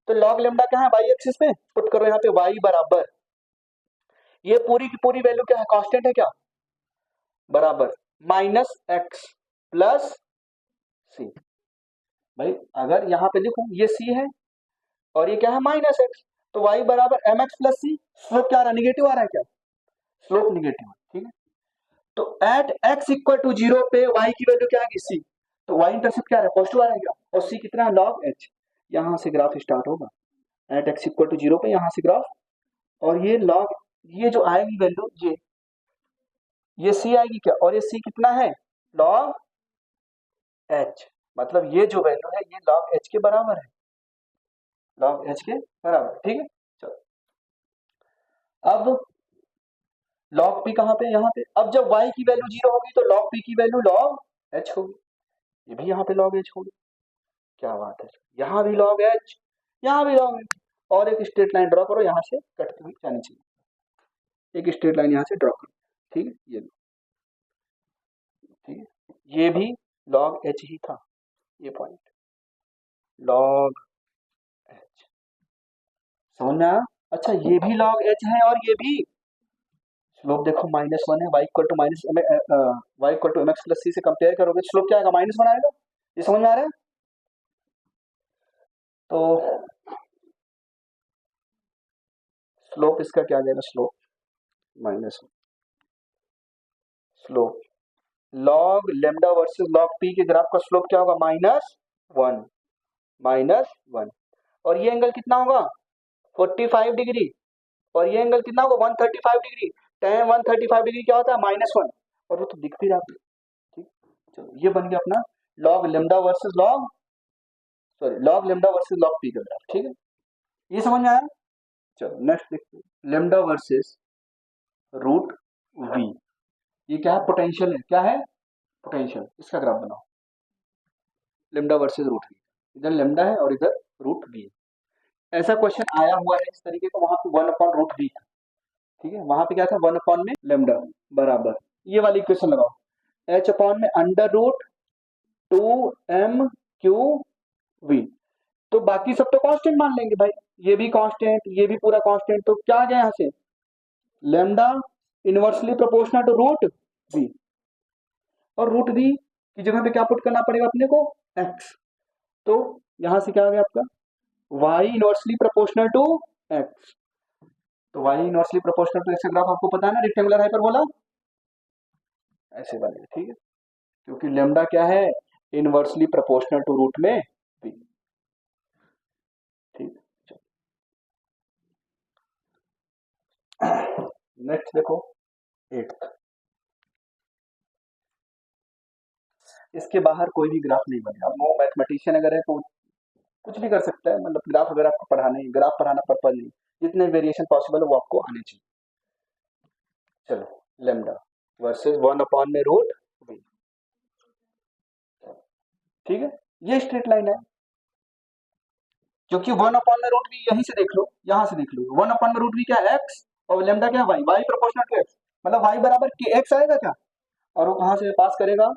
तो लॉग लेमडा क्या है, वाई एक्सिस पे पुट करो, यहाँ पे वाई बराबर, ये पूरी की पूरी वैल्यू क्या है, कांस्टेंट है क्या, बराबर माइनस एक्स प्लस सी। भाई अगर यहाँ पे देखो ये सी है और ये क्या है माइनस एक्स, तो वाई बराबर एम एक्स प्लस सी, स्लोप क्या आ रहा है, निगेटिव आ रहा है क्या, स्लोप निगेटिव है। ठीक है, तो एट एक्स इक्वल टू 0 पे वाई की वैल्यू क्या आएगी, सी, तो वाई इंटरसेप्ट क्या आ रहा है, पॉजिटिव आ रहा है क्या, और सी कितना है, लॉग एच। यहां से ग्राफ स्टार्ट होगा, एट एक्स इक्वल टू 0 पे यहां से ग्राफ, और ये लॉग, ये जो आएगी वैल्यू, ये सी आएगी क्या, और ये सी कितना है, लॉग एच, मतलब ये जो वैल्यू है ये लॉग एच के बराबर है, लॉग एच के बराबर। ठीक है, चलो अब लॉग पी कहाँ पे, यहाँ पे, अब जब y की वैल्यू 0 होगी तो लॉग पी की वैल्यू लॉग एच होगी, ये भी यहाँ पे लॉग एच होगी, क्या बात है, यहाँ भी लॉग एच, यहाँ भी लॉग एच, और एक स्ट्रेट लाइन ड्रॉ करो, यहाँ से कटती हुई जानी चाहिए, एक स्ट्रेट लाइन यहाँ से ड्रॉ करो। ठीक है, ये ठीक है, ये भी लॉग एच ही था, ये पॉइंट लॉग समझ में आया? अच्छा ये भी log h है और ये भी स्लोप देखो -1 है, y equal to y equal to mx plus c से कंपेयर करोगे स्लोप क्या आएगा -1 आएगा। ये समझ में आ रहा है? तो स्लोप इसका क्या आ जाएगा, slope -1 slope log lambda versus log P के ग्राफ का स्लोप क्या होगा -1 -1 और ये एंगल कितना होगा 45 डिग्री और ये एंगल कितना होगा 135 डिग्री। tan 135 डिग्री क्या होता है -1 और वो तो दिख भी रहा है। ठीक, चलो ये बन गया अपना log lambda versus log log lambda versus log P का ग्राफ। ठीक है, ये समझ में आया? चलो नेक्स्ट देखते हैं लेमडा वर्सेस रूट वी। ये क्या है, पोटेंशियल है, क्या है पोटेंशियल। इसका ग्राफ बनाओ लेमडा वर्सेस रूट वी, इधर लेमडा है और इधर रूट वी है। ऐसा क्वेश्चन आया हुआ है इस तरीके का, वहां पे 1/√v था। ठीक है, वहां पे क्या था 1 में लेमडा बराबर ये वाली इक्वेशन लगाओ h में अंडर रूट 2m/q/v। तो बाकी सब तो कांस्टेंट मान लेंगे भाई, ये भी कांस्टेंट ये भी पूरा कांस्टेंट, तो क्या आ गया यहाँ से lambda inversely proportional to root v और रूट वी की जगह पे क्या पुट करना पड़ेगा अपने को x। तो यहां से क्या आ गया आपका y inversely proportional to x। तो y inversely proportional to x का ग्राफ आपको पता है ना, रेक्टेंगुलर हाइपरबोला ऐसे बनेगा। ठीक है, क्योंकि लेमडा क्या है इनवर्सली प्रोपोर्शनल टू रूट में v। ठीक, नेक्स्ट देखो 8th, इसके बाहर कोई भी ग्राफ नहीं बनेगा। वो मैथमेटिशियन अगर है तो कुछ भी कर सकता है, मतलब ग्राफ अगर आपको पढ़ाने ग्राफ पढ़ाना पर्पज नहीं, जितने वेरिएशन पॉसिबल है वो आपको आने चाहिए। चलो लेमडा वर्सेस 1/√v। ठीक है, ये स्ट्रेट लाइन है क्योंकि 1/√v यहीं से देख लो, यहां से देख लो 1/√v क्या है x और लेमडा क्या है y प्रोपोर्शनल टू x, मतलब y बराबर x आएगा क्या और वो कहां से पास करेगा।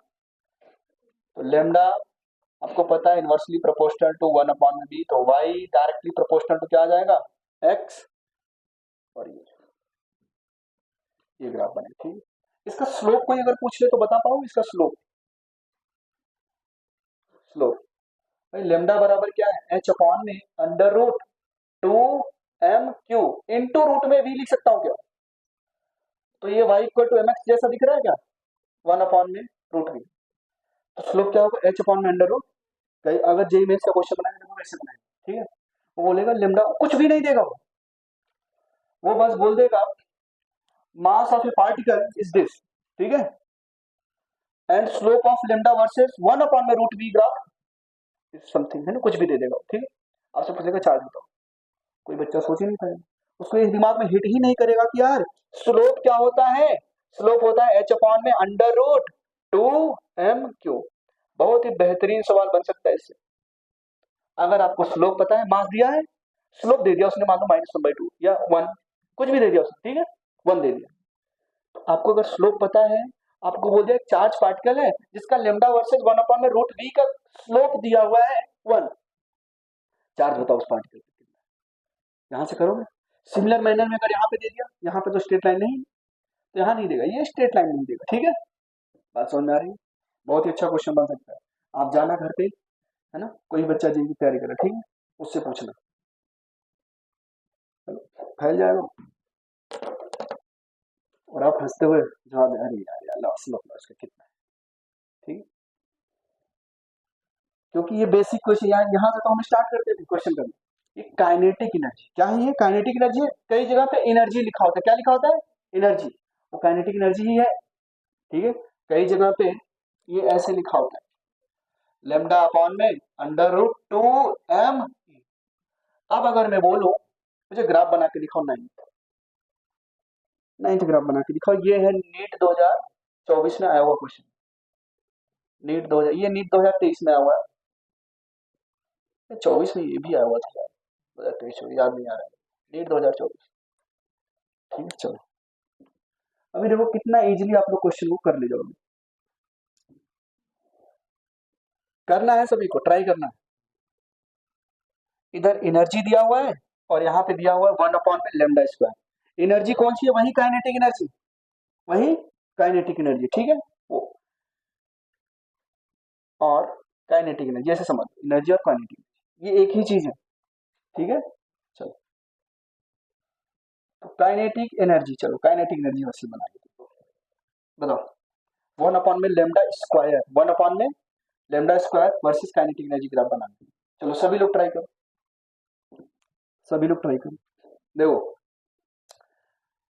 तो लेमडा आपको पता है इनवर्सली प्रोपोर्शनल टू 1/v, तो y डायरेक्टली प्रोपोर्शनल टू क्या आ जाएगा x और ये ग्राफ बने। ठीक, इसका स्लोप कोई अगर पूछ ले तो बता पाओ इसका स्लोप। स्लोप भाई लेमडा बराबर क्या है h में under root 2m/q into root में v लिख सकता हूं क्या। तो ये y इक्वल टू mx जैसा दिख रहा है क्या 1/√v। तो स्लोप क्या होगा h में अंडर रूट, अगर जेई मेंस का क्वेश्चन बनाएगा तो वैसे बनाएगा। ठीक है, वो बोलेगा लेमडा कुछ भी नहीं देगा, वो बस बोल देगा mass of A particle is this. ठीक है, and slope of lambda versus 1/√v graph is something, है ना, कुछ भी दे देगा। ठीक है, आपसे पूछेगा चार्ज बताओ, कोई बच्चा सोच ही नहीं पाएगा, उसको इस दिमाग में हिट ही नहीं करेगा कि यार स्लोप क्या होता है। स्लोप होता है h में अंडर रूट 2m/q। बहुत ही बेहतरीन सवाल बन सकता है इससे। अगर आपको स्लोप पता है, मास दिया है, स्लोप दे दिया उसने मान लो -1/2 या 1, कुछ भी दे दिया उसने। ठीक है, 1 दे दिया, तो आपको अगर स्लोप पता है, आपको बोल दिया चार्ज पार्टिकल है जिसका लेमडा वर्सेस 1/√v का स्लोप दिया हुआ है 1, चार्ज बताओ उस पार्टिकल का कितना। यहां से करोगे सिमिलर मैनर में, अगर यहाँ पे दे दिया, यहाँ पे तो स्ट्रेट लाइन नहीं तो यहाँ नहीं देगा, ये स्ट्रेट लाइन नहीं देगा। ठीक है, बात समझ में आ रही है? बहुत ही अच्छा क्वेश्चन बन सकता है। आप जाना घर पे, है ना, कोई बच्चा जेईई की तैयारी कर रहा है, ठीक है, उससे पूछना, फैल जाएगा और आप हंसते हुए जवाब दे, अरे यार यार लॉस इसका कितना है। ठीक है, क्योंकि ये बेसिक क्वेश्चन यहाँ से तो हम स्टार्ट करते थे क्वेश्चन करना। ये काइनेटिक एनर्जी क्या है, ये काइनेटिक एनर्जी है, कई जगह पे एनर्जी लिखा होता है, क्या लिखा होता है एनर्जी, वो काइनेटिक एनर्जी ही है। ठीक है, कई जगह पे ये ऐसे लिखा होता है लेमडा अपॉन में अंडर रूट 2m। अब अगर मैं बोलूं मुझे ग्राफ बना के दिखाओ, नाइन्थ ग्राफ बना के दिखाओ, ये है नीट 2024 में आया हुआ क्वेश्चन, नीट 2000, ये नीट 2023 में आया हुआ है, 24 में ये भी आया हुआ था यार, 2023 याद नहीं आ रहा है, नीट 2024। ठीक है, चलो अभी देखो कितना इजीली आप लोग क्वेश्चन को कर ले जाओगे। करना है सभी को, ट्राई करना है। इधर एनर्जी दिया हुआ है और यहाँ पे दिया हुआ है 1 में लेमडा स्क्वायर। एनर्जी कौन सी है? वही काइनेटिक एनर्जी, वही काइनेटिक एनर्जी, ठीक है। वो और काइनेटिक एनर्जी, ऐसे समझ, एनर्जी और काइनेटिक ये एक ही चीज है, ठीक है। चलो तो काइनेटिक एनर्जी, चलो काइनेटिक एनर्जी वैसे बना लेते, बताओ 1 में लेमडा स्क्वायर, 1 में lambda square versus kinetic energy graph बना लेते। चलो सभी लोग ट्राई करो, सभी लोग ट्राई करो। देखो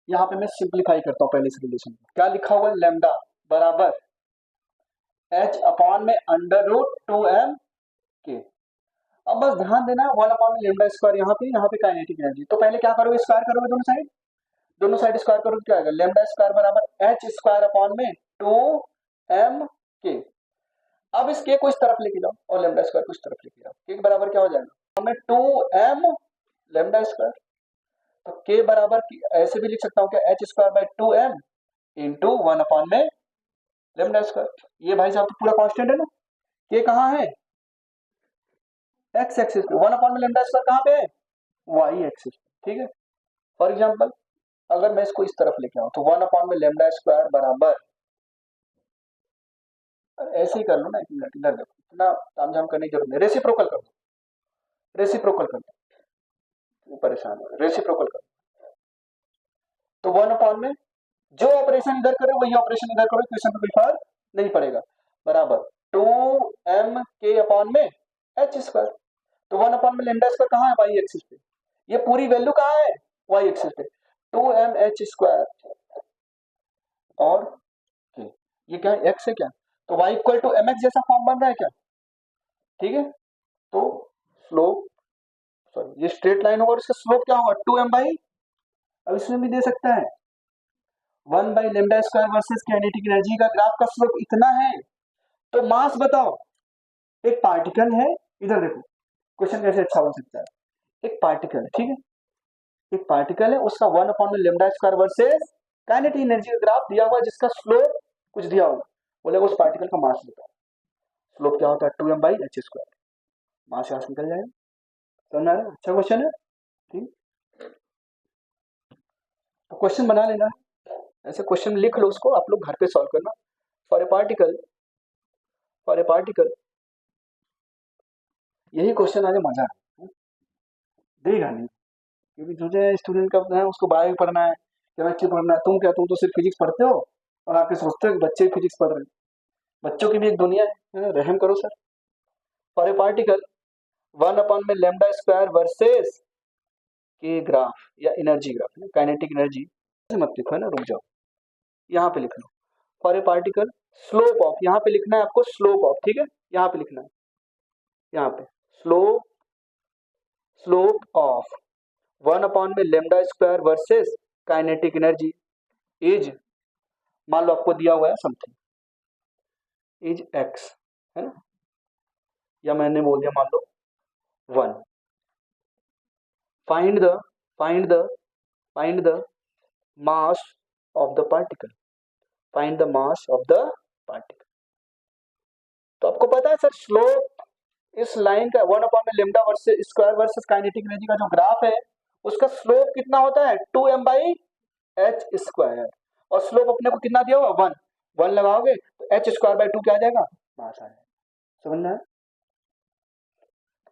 यहाँ पे मैं सिंप्लीफाई करता हूँ पहले इस रिलेशन को। क्या लिखा हुआ है? लेमडा बराबर एच अपॉन में अंडर रूट 2m के। अब बस ध्यान देना 1 में लेमडा स्क्वायर, यहाँ पे काइनेटिक एनर्जी। तो पहले क्या करोगे? स्क्वायर करोगे दोनों साइड, दोनों साइड स्क्वायर करोगे क्या आएगा? लेमडा स्क्वायर बराबर एच स्क्वायर अपॉन में 2m के। अब इस के को इस तरफ लेके जाओ और लेमडा स्क्वायर को इस तरफ लेके जाओ, के बराबर क्या हो जाएगा? हमें 2m लेमडा स्क्वायर। तो के बराबर ऐसे भी लिख सकता हूँ क्या? H square by 2m into 1 में लेमडा स्क्वायर। ये भाई साहब तो पूरा कांस्टेंट है ना। के कहाँ है? एक्स एक्सिस पे। 1 में लेमडा स्क्वायर कहाँ पे है? वाई एक्सिस पे, ठीक है। फॉर एग्जाम्पल अगर मैं इसको इस तरफ लेके आऊं तो 1 में लेमडा स्क्वायर बराबर, ऐसे ही कर लो ना, एक मिनट इधर देखो, इतना तामझाम करने की जरूरत नहीं, रेसिप्रोकल कर दो, रेसिप्रोकल कर दो, परेशान हो, रेसिप्रोकल कर दो। तो 1 में जो ऑपरेशन इधर करो वही ऑपरेशन इधर करो, इक्वेशन में कोई फर्क नहीं पड़ेगा, बराबर 2m के अपॉन में एच स्क्वायर। तो 1 में लेमडा स्क्वायर कहाँ है? वाई एक्सिस पे। ये पूरी वैल्यू कहाँ है? वाई एक्सिस पे। 2m एच स्क्वायर और के, ये क्या है? एक्स है क्या? तो y equal to m x जैसा फॉर्म बन रहा है क्या? ठीक है। तो स्लोप, सॉरी ये स्ट्रेट लाइन होगा और इसका स्लोप क्या होगा? 2m बाई, अब इसमें भी दे सकता है 1 by lambda square versus kinetic energy का ग्राफ का स्लोप इतना है। तो मास बताओ, एक पार्टिकल है, इधर देखो क्वेश्चन कैसे अच्छा बन सकता है। एक पार्टिकल है, ठीक है, एक पार्टिकल है, उसका 1 में lambda square versus kinetic energy का ग्राफ दिया हुआ है, जिसका स्लोप कुछ दिया होगा, बोलेगा उस पार्टिकल का मास बताओ। स्लोप क्या होता है? 2m by H square. मास यहाँ से निकल जाएगा। समझ आ रहा है? अच्छा क्वेश्चन है, ठीक। तो क्वेश्चन बना लेना, ऐसे क्वेश्चन लिख लो, उसको आप लोग घर पे सॉल्व करना। For a particle, for a particle, यही क्वेश्चन आगे मजा है, देगा नहीं, क्योंकि तुझे स्टूडेंट का है उसको बायो पढ़ना है, केमिस्ट्री पढ़ना है, तुम तो सिर्फ फिजिक्स पढ़ते हो और आपके सोचते हो कि बच्चे फिजिक्स पढ़ रहे हैं। बच्चों की भी एक दुनिया है, रहम करो सर। फॉर ए पार्टिकल 1 में लेमडा स्क्वायर वर्सेस के ग्राफ या एनर्जी ग्राफ, काइनेटिक एनर्जी मत लिखो है ना, रुक जाओ, यहाँ पे लिख लो। For a particle slope of, यहाँ पे लिखना है आपको स्लोप ऑफ, ठीक है, यहाँ पे लिखना है, यहाँ पे स्लोप, स्लोप ऑफ 1 में lambda square versus kinetic energy is, मान लो आपको दिया हुआ है समथिंग, इज एक्स, है ना, या मैंने बोल दिया मान लो 1। Find the, find the, find the mass of the particle, find the mass of the particle. तो आपको पता है सर स्लोप इस लाइन का 1 में lambda versus square versus kinetic energy का जो ग्राफ है उसका स्लोप कितना होता है? 2m बाई एच स्क्वायर, और स्लोप अपने को कितना दिया हुआ? 1, 1 लगाओगे तो एच स्क्वायर बाई 2 क्या आ जाएगा? मास आ जाएगा। समझना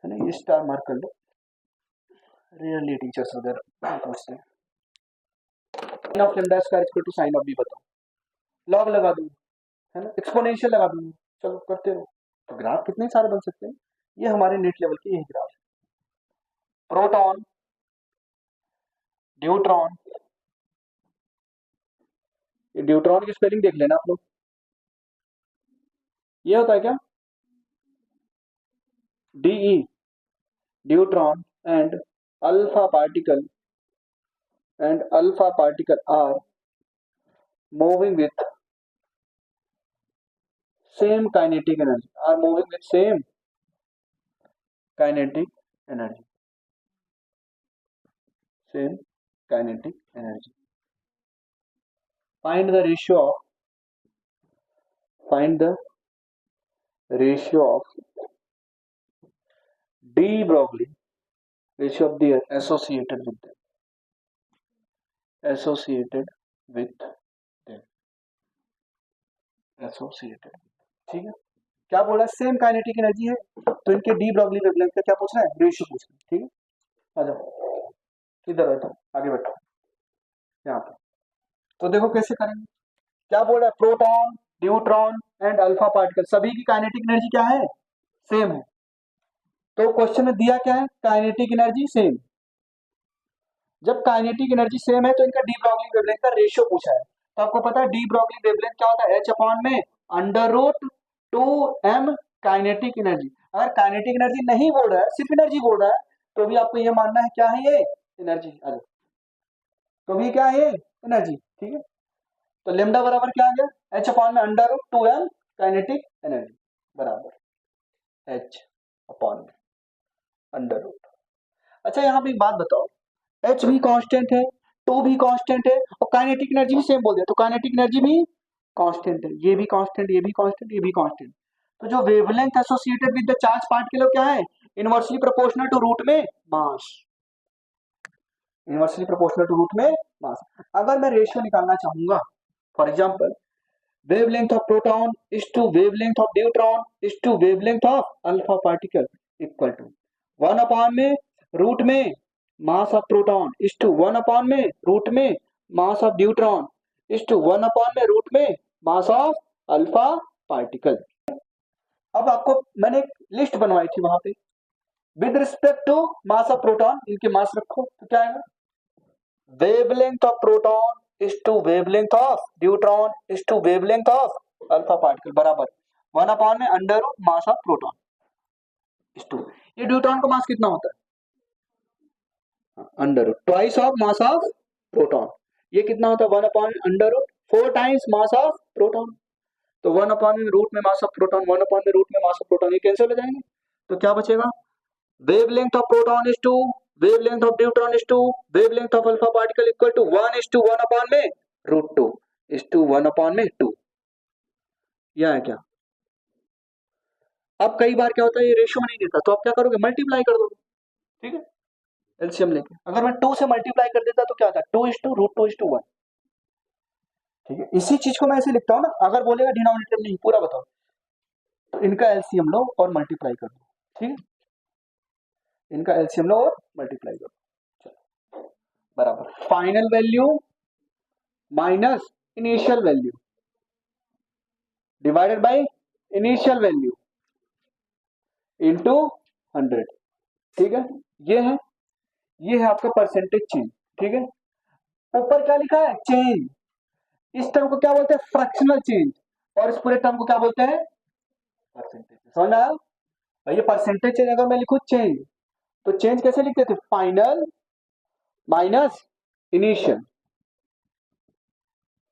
है ना, ये स्टार मार्क कर लो, रियली टीचर्स वगैरह पूछते हैं। Sine of lambda square equal to sine of b बताओ, लॉग लगा दूंगा, है ना, एक्सपोनेंशियल लगा दूंगा, चलो करते रहो। तो ग्राफ कितने सारे बन सकते हैं, ये हमारे नेट लेवल के यही ग्राफ है। प्रोटॉन, न्यूट्रॉन, ये न्यूट्रॉन की स्पेलिंग देख लेना आप लोग, ये होता है क्या? D e, neutron and alpha particle, and alpha particle are moving with same kinetic energy, are moving with same kinetic energy, same kinetic energy. Find the ratio of, find the ratio of de Broglie ratio of the associated with associated with associated, ठीक है। क्या बोल रहा है, same kinetic energy है तो इनके D Broglie wavelength का क्या पूछ रहा है, रेशियो पूछ रहा है, ठीक है। आ जाओ, किधर बैठो, आगे बैठो यहाँ पे। तो देखो कैसे करेंगे, क्या बोल रहा है, proton neutron and alpha particle सभी की काइनेटिक एनर्जी क्या है, सेम है। तो क्वेश्चन में दिया क्या है, काइनेटिक एनर्जी सेम। जब काइनेटिक एनर्जी सेम है तो इनका डी ब्रॉगली वेवलेंथ का रेशियो पूछा है। तो आपको पता है डी ब्रॉगली वेवलेंथ क्या होता है, एच अपॉन में under root 2m kinetic energy. अगर काइनेटिक एनर्जी नहीं बोल रहा है, सिर्फ एनर्जी बोल रहा है, तो भी आपको ये मानना है क्या है, ये एनर्जी। अरे तो भी क्या है, ये एनर्जी, ठीक है। तो लेमडा बराबर क्या आ गया, एच अपॉन में under root 2m kinetic energy बराबर एच अपॉन में अंडर रूट। अच्छा यहाँ पे एक बात बताओ, एच भी कांस्टेंट है, टू भी कांस्टेंट है और काइनेटिक एनर्जी भी सेम बोल दिया, तो काइनेटिक एनर्जी भी कांस्टेंट है, ये भी कांस्टेंट, ये भी कांस्टेंट, ये भी कांस्टेंट। तो जो wavelength associated with the charge particle क्या है, इनवर्सली प्रोपोर्शनल टू रूट में मास, इनवर्सली प्रोपोर्शनल टू रूट में मास। अगर मैं रेशियो निकालना चाहूंगा, for example wavelength of proton is to wavelength of neutron is to wavelength of alpha particle equal to 1 upon में root में mass of proton is to 1 upon में root में mass of neutron is to 1 upon में root में mass of alpha particle। अब आपको मैंने एक लिस्ट बनवाई थी वहां पे, with respect to mass of proton इनके मास रखो, तो क्या आएगा, wavelength of proton is to wavelength of neutron is to wavelength of alpha particle बराबर 1 अपॉन में under root mass of proton is two. ये न्यूट्रॉन का मास कितना होता है, under root twice of mass of proton. ये कितना होता है, 1 upon under root 4 times mass of proton. तो 1 अपॉन में रूट में मास ऑफ प्रोटॉन, 1 अपॉन में रूट में मास ऑफ प्रोटॉन, ये कैंसिल हो जाएंगे। तो क्या बचेगा, wavelength of proton is to wavelength of neutron is to wavelength of alpha particle equal to 1 is to 1 upon में root 2 is to 1 upon में 2। यह है क्या। अब कई बार क्या होता है, ये रेशियो नहीं देता, तो आप क्या करोगे, मल्टीप्लाई कर दोगे, ठीक है, एलसीएम लेके। अगर मैं 2 से मल्टीप्लाई कर देता तो क्या होता है, 2 is to root 2 is to 1, ठीक है। इसी चीज को मैं ऐसे लिखता हूँ ना, अगर बोलेगा डिनोमिनेटर नहीं पूरा बताओ, तो इनका एलसीएम लो और मल्टीप्लाई कर दो, ठीक है, इनका एलसीएम लो और मल्टीप्लाई करो, चलो बराबर final value minus initial value divided by initial value into 100, ठीक है। ये है आपका परसेंटेज चेंज, ठीक है। ऊपर क्या लिखा है, चेंज, इस टर्म को क्या बोलते हैं, फ्रैक्शनल चेंज, और इस पूरे टर्म को क्या बोलते हैं, परसेंटेज। समझ आया, ये परसेंटेज चेंज अगर मैं लिखूं चेंज, तो चेंज कैसे लिखते थे, फाइनल माइनस इनिशियल,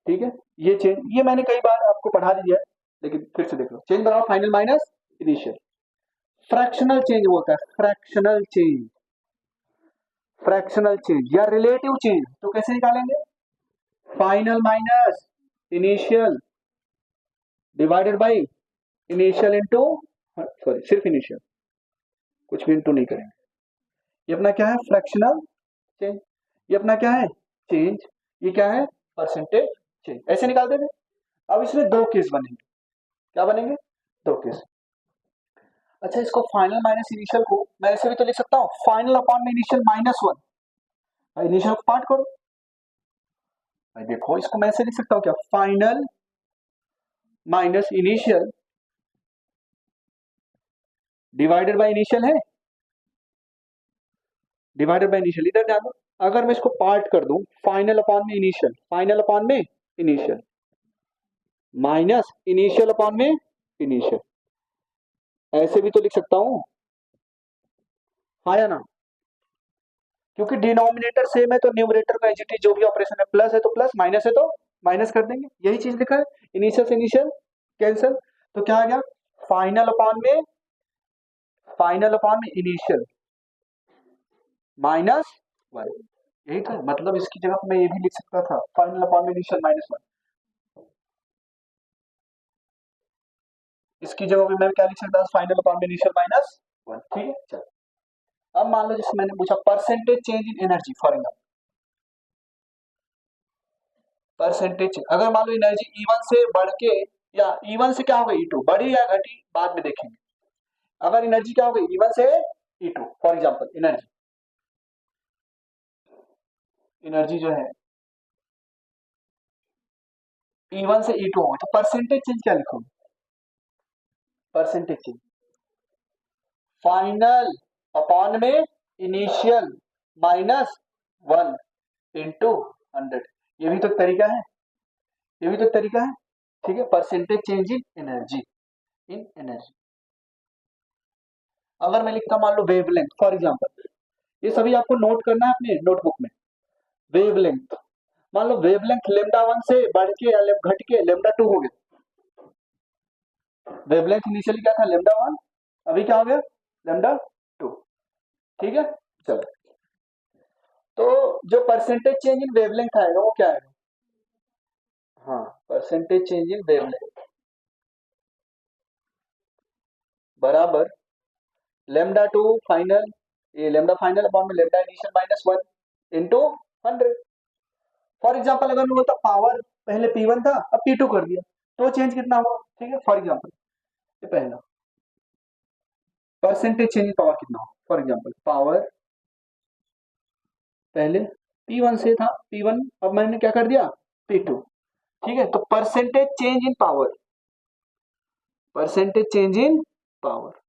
ठीक है। ये चेंज, ये मैंने कई बार आपको पढ़ा दिया है, लेकिन फिर से देख लो, चेंज बराबर final minus initial. Fractional change होता है, फ्रैक्शनल चेंज, फ्रैक्शनल चेंज या रिलेटिव चेंज, तो कैसे निकालेंगे, final minus initial divided by initial into, sorry सिर्फ इनिशियल, कुछ भी इनटू नहीं करेंगे। ये अपना क्या है, फ्रैक्शनल चेंज, ये अपना क्या है, चेंज, ये क्या है, परसेंटेज चेंज, ऐसे निकालते थे। अब इसमें दो केस बनेंगे, क्या बनेंगे, दो केस। अच्छा, इसको फाइनल माइनस इनिशियल को मैं ऐसे भी तो लिख सकता हूँ, फाइनल अपॉन में इनिशियल -1, इनिशियल को पार्ट करो, भाई देखो इसको मैं ऐसे लिख सकता हूँ क्या, final minus initial divided by initial है, डिवाइडेड बाय इनिशियल, इधर ध्यान दो। अगर मैं इसको पार्ट कर दूं, फाइनल अपॉन में इनिशियल, फाइनल अपॉन में इनिशियल माइनस इनिशियल अपॉन में इनिशियल, ऐसे भी तो लिख सकता हूं, हाँ या ना, क्योंकि डिनोमिनेटर सेम है तो न्यूमरेटर का एजीटी जो भी ऑपरेशन है, प्लस है तो प्लस, माइनस है तो माइनस कर देंगे, यही चीज लिखा है। इनिशियल से इनिशियल कैंसिल, तो क्या आ गया, फाइनल अपॉन में इनिशियल -1, यही था मतलब। इसकी जगह मैं ये भी लिख सकता था, फाइनल अपॉन में इनिशियल -1, इसकी जगह पे मैं क्या लिख सकता था, फाइनल अपॉन में इनिशियल -1, ठीक है। चल अब मान लो जैसे मैंने पूछा percentage change in energy for example, percentage अगर मान लो एनर्जी E1 से बढ़ के, या E1 से क्या होगा E2 बढ़ी या घटी बाद में देखेंगे। अगर एनर्जी क्या होगी E1 से E2 फॉर एग्जाम्पल, एनर्जी जो है E1 से E2 हो, तो परसेंटेज चेंज क्या लिखोगे? परसेंटेज चेंज फाइनल अपॉन में इनिशियल माइनस 1 इंटू 100। ये भी तो तरीका है, ये भी तो तरीका है, ठीक है। Percentage change in energy, in energy. अगर मैं लिखता मान लो वेवलेंथ फॉर एग्जांपल, ये सभी आपको नोट करना है अपने नोटबुक में। वेवलेंथ, मान लो वेवलेंथ लेमडा 1 से बढ़ के या घट के लेमडा 2 हो गया। वेवलेंथ इनिशियली क्या था लेमडा 1, अभी क्या हो गया लेमडा 2, ठीक है। चलो, तो जो परसेंटेज चेंज इन वेवलेंथ आएगा वो क्या आएगा? हाँ, परसेंटेज चेंज इन वेवलेंथ बराबर लेमडा 2 फाइनल, ये लेमडा फाइनल अपॉन में lambda initial minus 1 into 100। For example अगर मैं बोलता पावर पहले P1 था अब P2 कर दिया, तो चेंज कितना हुआ, ठीक है। फॉर एग्जांपल ये पहला परसेंटेज चेंज इन पावर कितना हो, फॉर एग्जांपल पावर पहले P1 से था P1, अब मैंने क्या कर दिया P2, ठीक है। तो percentage change in power, percentage change in power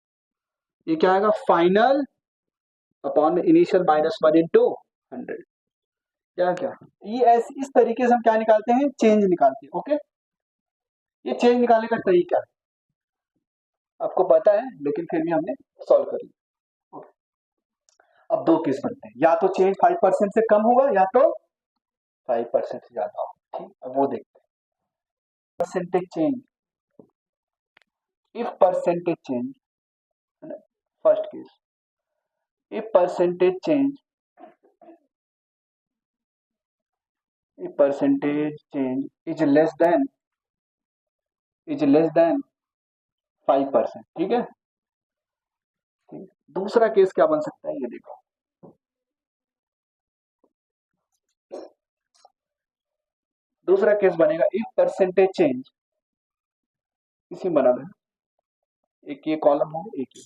ये क्या आएगा final upon initial minus 1 into 100। क्या क्या ये ऐसे इस तरीके से हम क्या निकालते हैं, चेंज निकालते हैं, ओके। ये चेंज निकालने का तरीका है, आपको पता है, लेकिन फिर भी हमने सॉल्व कर लिया। अब दो केस बनते हैं, या तो चेंज 5% से कम होगा या तो 5% से ज्यादा होगा, ठीक। अब वो देखते हैं percentage change, if percentage change, first case, if percentage change, if percentage change is less than 5%, ठीक है। दूसरा केस क्या बन सकता है ये देखो, दूसरा केस बनेगा इफ परसेंटेज चेंज, इसी में बना देना, एक ये कॉलम हो एक ये,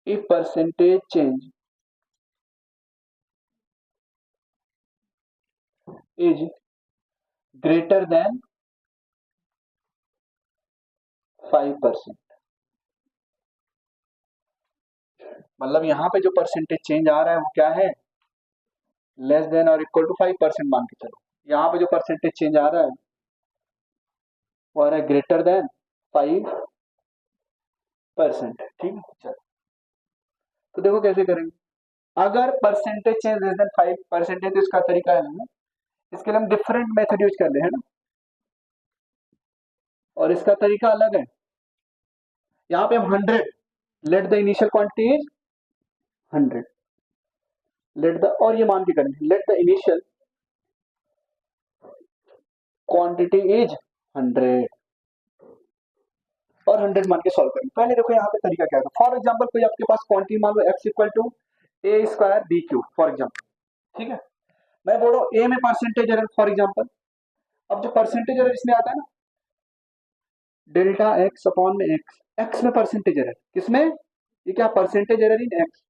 if percentage change is greater than 5%, मतलब यहाँ पे जो परसेंटेज चेंज आ रहा है वो क्या है, लेस देन और इक्वल टू 5% मान के चलो। यहाँ पे जो परसेंटेज चेंज आ रहा है वो आ रहा है ग्रेटर देन 5%, ठीक है। चलो, तो देखो कैसे करेंगे। अगर परसेंटेज चेंज लेस देन 5% तो इसका तरीका है ना, इसके लिए हम डिफरेंट मेथड यूज कर ले, है ना, और इसका तरीका अलग है। यहाँ पे हम 100 let the initial quantity is 100, let the, और ये मान के करेंगे let the initial quantity is 100 और 100 मान के सॉल्व करेंगे। पहले देखो यहाँ पे तरीका क्या है। फॉर एग्जांपल कोई आपके पास क्वांटिटी मान लो x equal to a square b q for example, ठीक है। मैं बोल रहा हूँ ए में परसेंटेज एरर फॉर एग्जांपल, अब जो परसेंटेज एरर इसमें आता है ना डेल्टा एक्स अपॉन में एक्स, एक्स में परसेंटेज एरर, किसमें, ये क्या परसेंटेज एरर इन एक्स,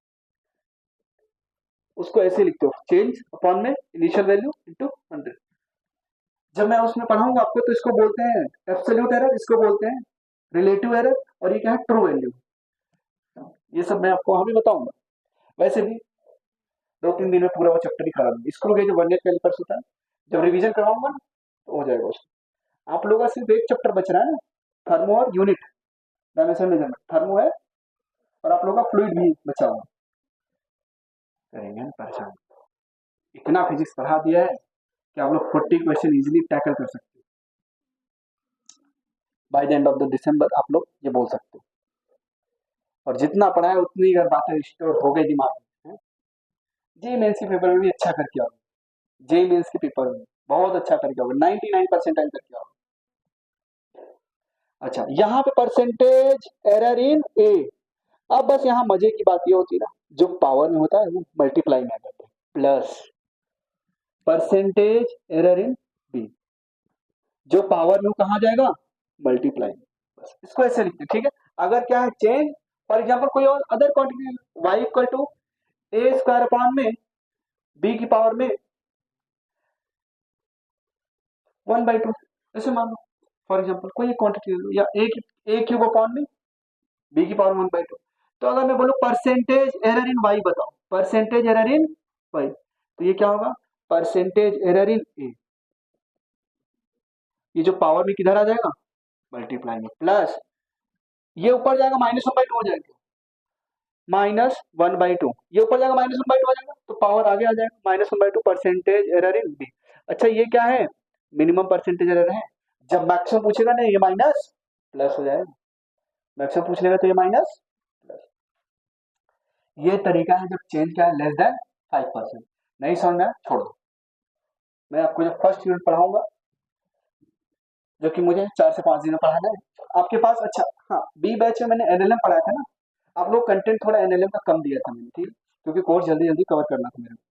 उसको ऐसे लिखते हो चेंज अपॉन में इनिशियल वैल्यू इनटू 100। जब मैं उसमें पढ़ाऊंगा आपको तो इसको बोलते हैं एब्सोल्यूट एरर, इसको बोलते हैं रिलेटिव एरर, और ये क्या है ट्रू वैल्यू। ये सब मैं आपको वहां भी बताऊंगा। वैसे भी 2-3 दिन में पूरा वो चैप्टर ही खत्म, स्क्रू गेज वर्नियर कैलिपर्स होता है, जब रिवीजन करवाऊंगा ना तो हो जाएगा उसको। आप लोगों का सिर्फ एक चैप्टर बच रहा है ना, थर्मो और यूनिट डायमेंशन मेजरमेंट, थर्मो है और आप लोगों का फ्लूइड भी बचा हुआ, करेंगे ना परेशान। इतना फिजिक्स पढ़ा दिया है कि आप लोग 40 क्वेश्चन इजीली टैकल कर सकते हो by the end of the दिसंबर, आप लोग ये बोल सकते हो। और जितना पढ़ा है उतनी अगर बातें स्टोर हो गई दिमाग में, जे मेंस के पेपर में भी अच्छा करके आओगे, जे मेंस के पेपर में बहुत अच्छा करके आओगे, 99% टाइम करके आओगे। अच्छा, यहाँ पे परसेंटेज एरर इन ए, अब बस यहाँ मजे की बात ये होती है ना, जो पावर में होता है वो मल्टीप्लाई में आ जाता है, plus percentage error in b, जो पावर में कहा जाएगा मल्टीप्लाई में, बस इसको ऐसे लिखते हैं, ठीक है। अगर क्या है चेंज, फॉर एग्जाम्पल कोई और other quantity, y equal to a square upon में बी की पावर में 1/2, ऐसे मान लो फॉर एग्जाम्पल कोई एक क्वांटिटी ले लो, या ए क्यूब अपॉन में बी की पावर 1/2। तो अगर मैं बोलूं परसेंटेज एरर इन वाई बताओ, परसेंटेज एरर इन वाई, तो ये क्या होगा, परसेंटेज एरर इन ए, ये जो पावर में किधर आ जाएगा मल्टीप्लाई में, प्लस ये ऊपर जाएगा -1/2 हो जाएगा, -1/2, ये ऊपर जाएगा -1/2 हो जाएगा, तो पावर आगे आ जाएगा -1/2 परसेंटेज एरर इन बी। अच्छा ये क्या है, मिनिमम परसेंटेज एरर है, जब मैक्सिमम पूछेगा ना ये माइनस प्लस हो जाएगा, मैक्सिमम पूछ लेगा तो ये माइनस प्लस। ये तरीका है जब चेंज क्या है लेस देन 5%। नहीं समझ में आया छोड़ दो, मैं आपको जब फर्स्ट यूनिट पढ़ाऊंगा, जो कि मुझे 4 से 5 दिन में पढ़ाना है आपके पास। अच्छा हाँ, बी बैच में मैंने एनएलएम पढ़ाया था ना, आप लोग कंटेंट थोड़ा एनएलएम का कम दिया था मैंने, ठीक है, क्योंकि कोर्स जल्दी जल्दी कवर करना था मेरे को।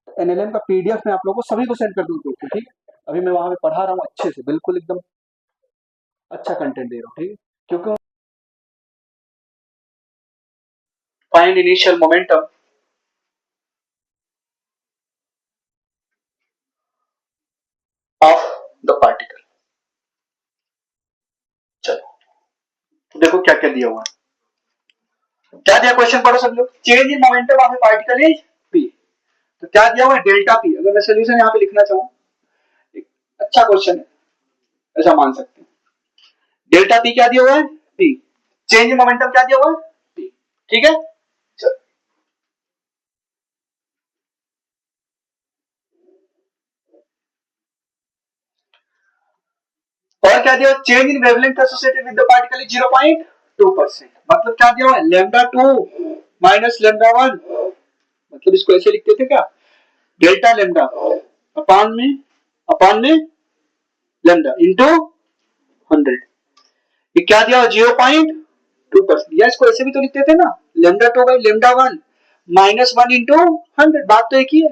तो एनएलएम का पीडीएफ मैं आप लोगों को सभी को सेंड कर दूंगा, ठीक है। अभी मैं वहां पे पढ़ा रहा हूँ अच्छे से, बिल्कुल एकदम अच्छा कंटेंट दे रहा हूँ, ठीक है, क्योंकि find initial momentum of the particle. चलो देखो क्या क्या दिया हुआ है, क्या दिया क्वेश्चन पढ़ो सब लोग, change in momentum of A particle is P. तो क्या दिया हुआ है डेल्टा पी, अगर मैं सोल्यूशन यहाँ पे लिखना चाहूँ, एक अच्छा क्वेश्चन है, ऐसा मान सकते हैं। डेल्टा पी क्या दिया हुआ है पी, चेंज इन मोमेंटम क्या दिया हुआ है पी, ठीक है। चलो और क्या दिया, change in wavelength associated with the particle is 0.2%, मतलब क्या दिया हुआ है लैम्डा 2 माइनस लैम्डा 1, मतलब इसको ऐसे लिखते थे क्या, डेल्टा लैम्डा अपान में लैम्डा इंटू 100, ये क्या दिया 0.2%, या इसको ऐसे भी तो लिखते थे ना, लैम्डा 2 बाई लैम्डा 1 -1 इंटू 100, बात तो एक ही है।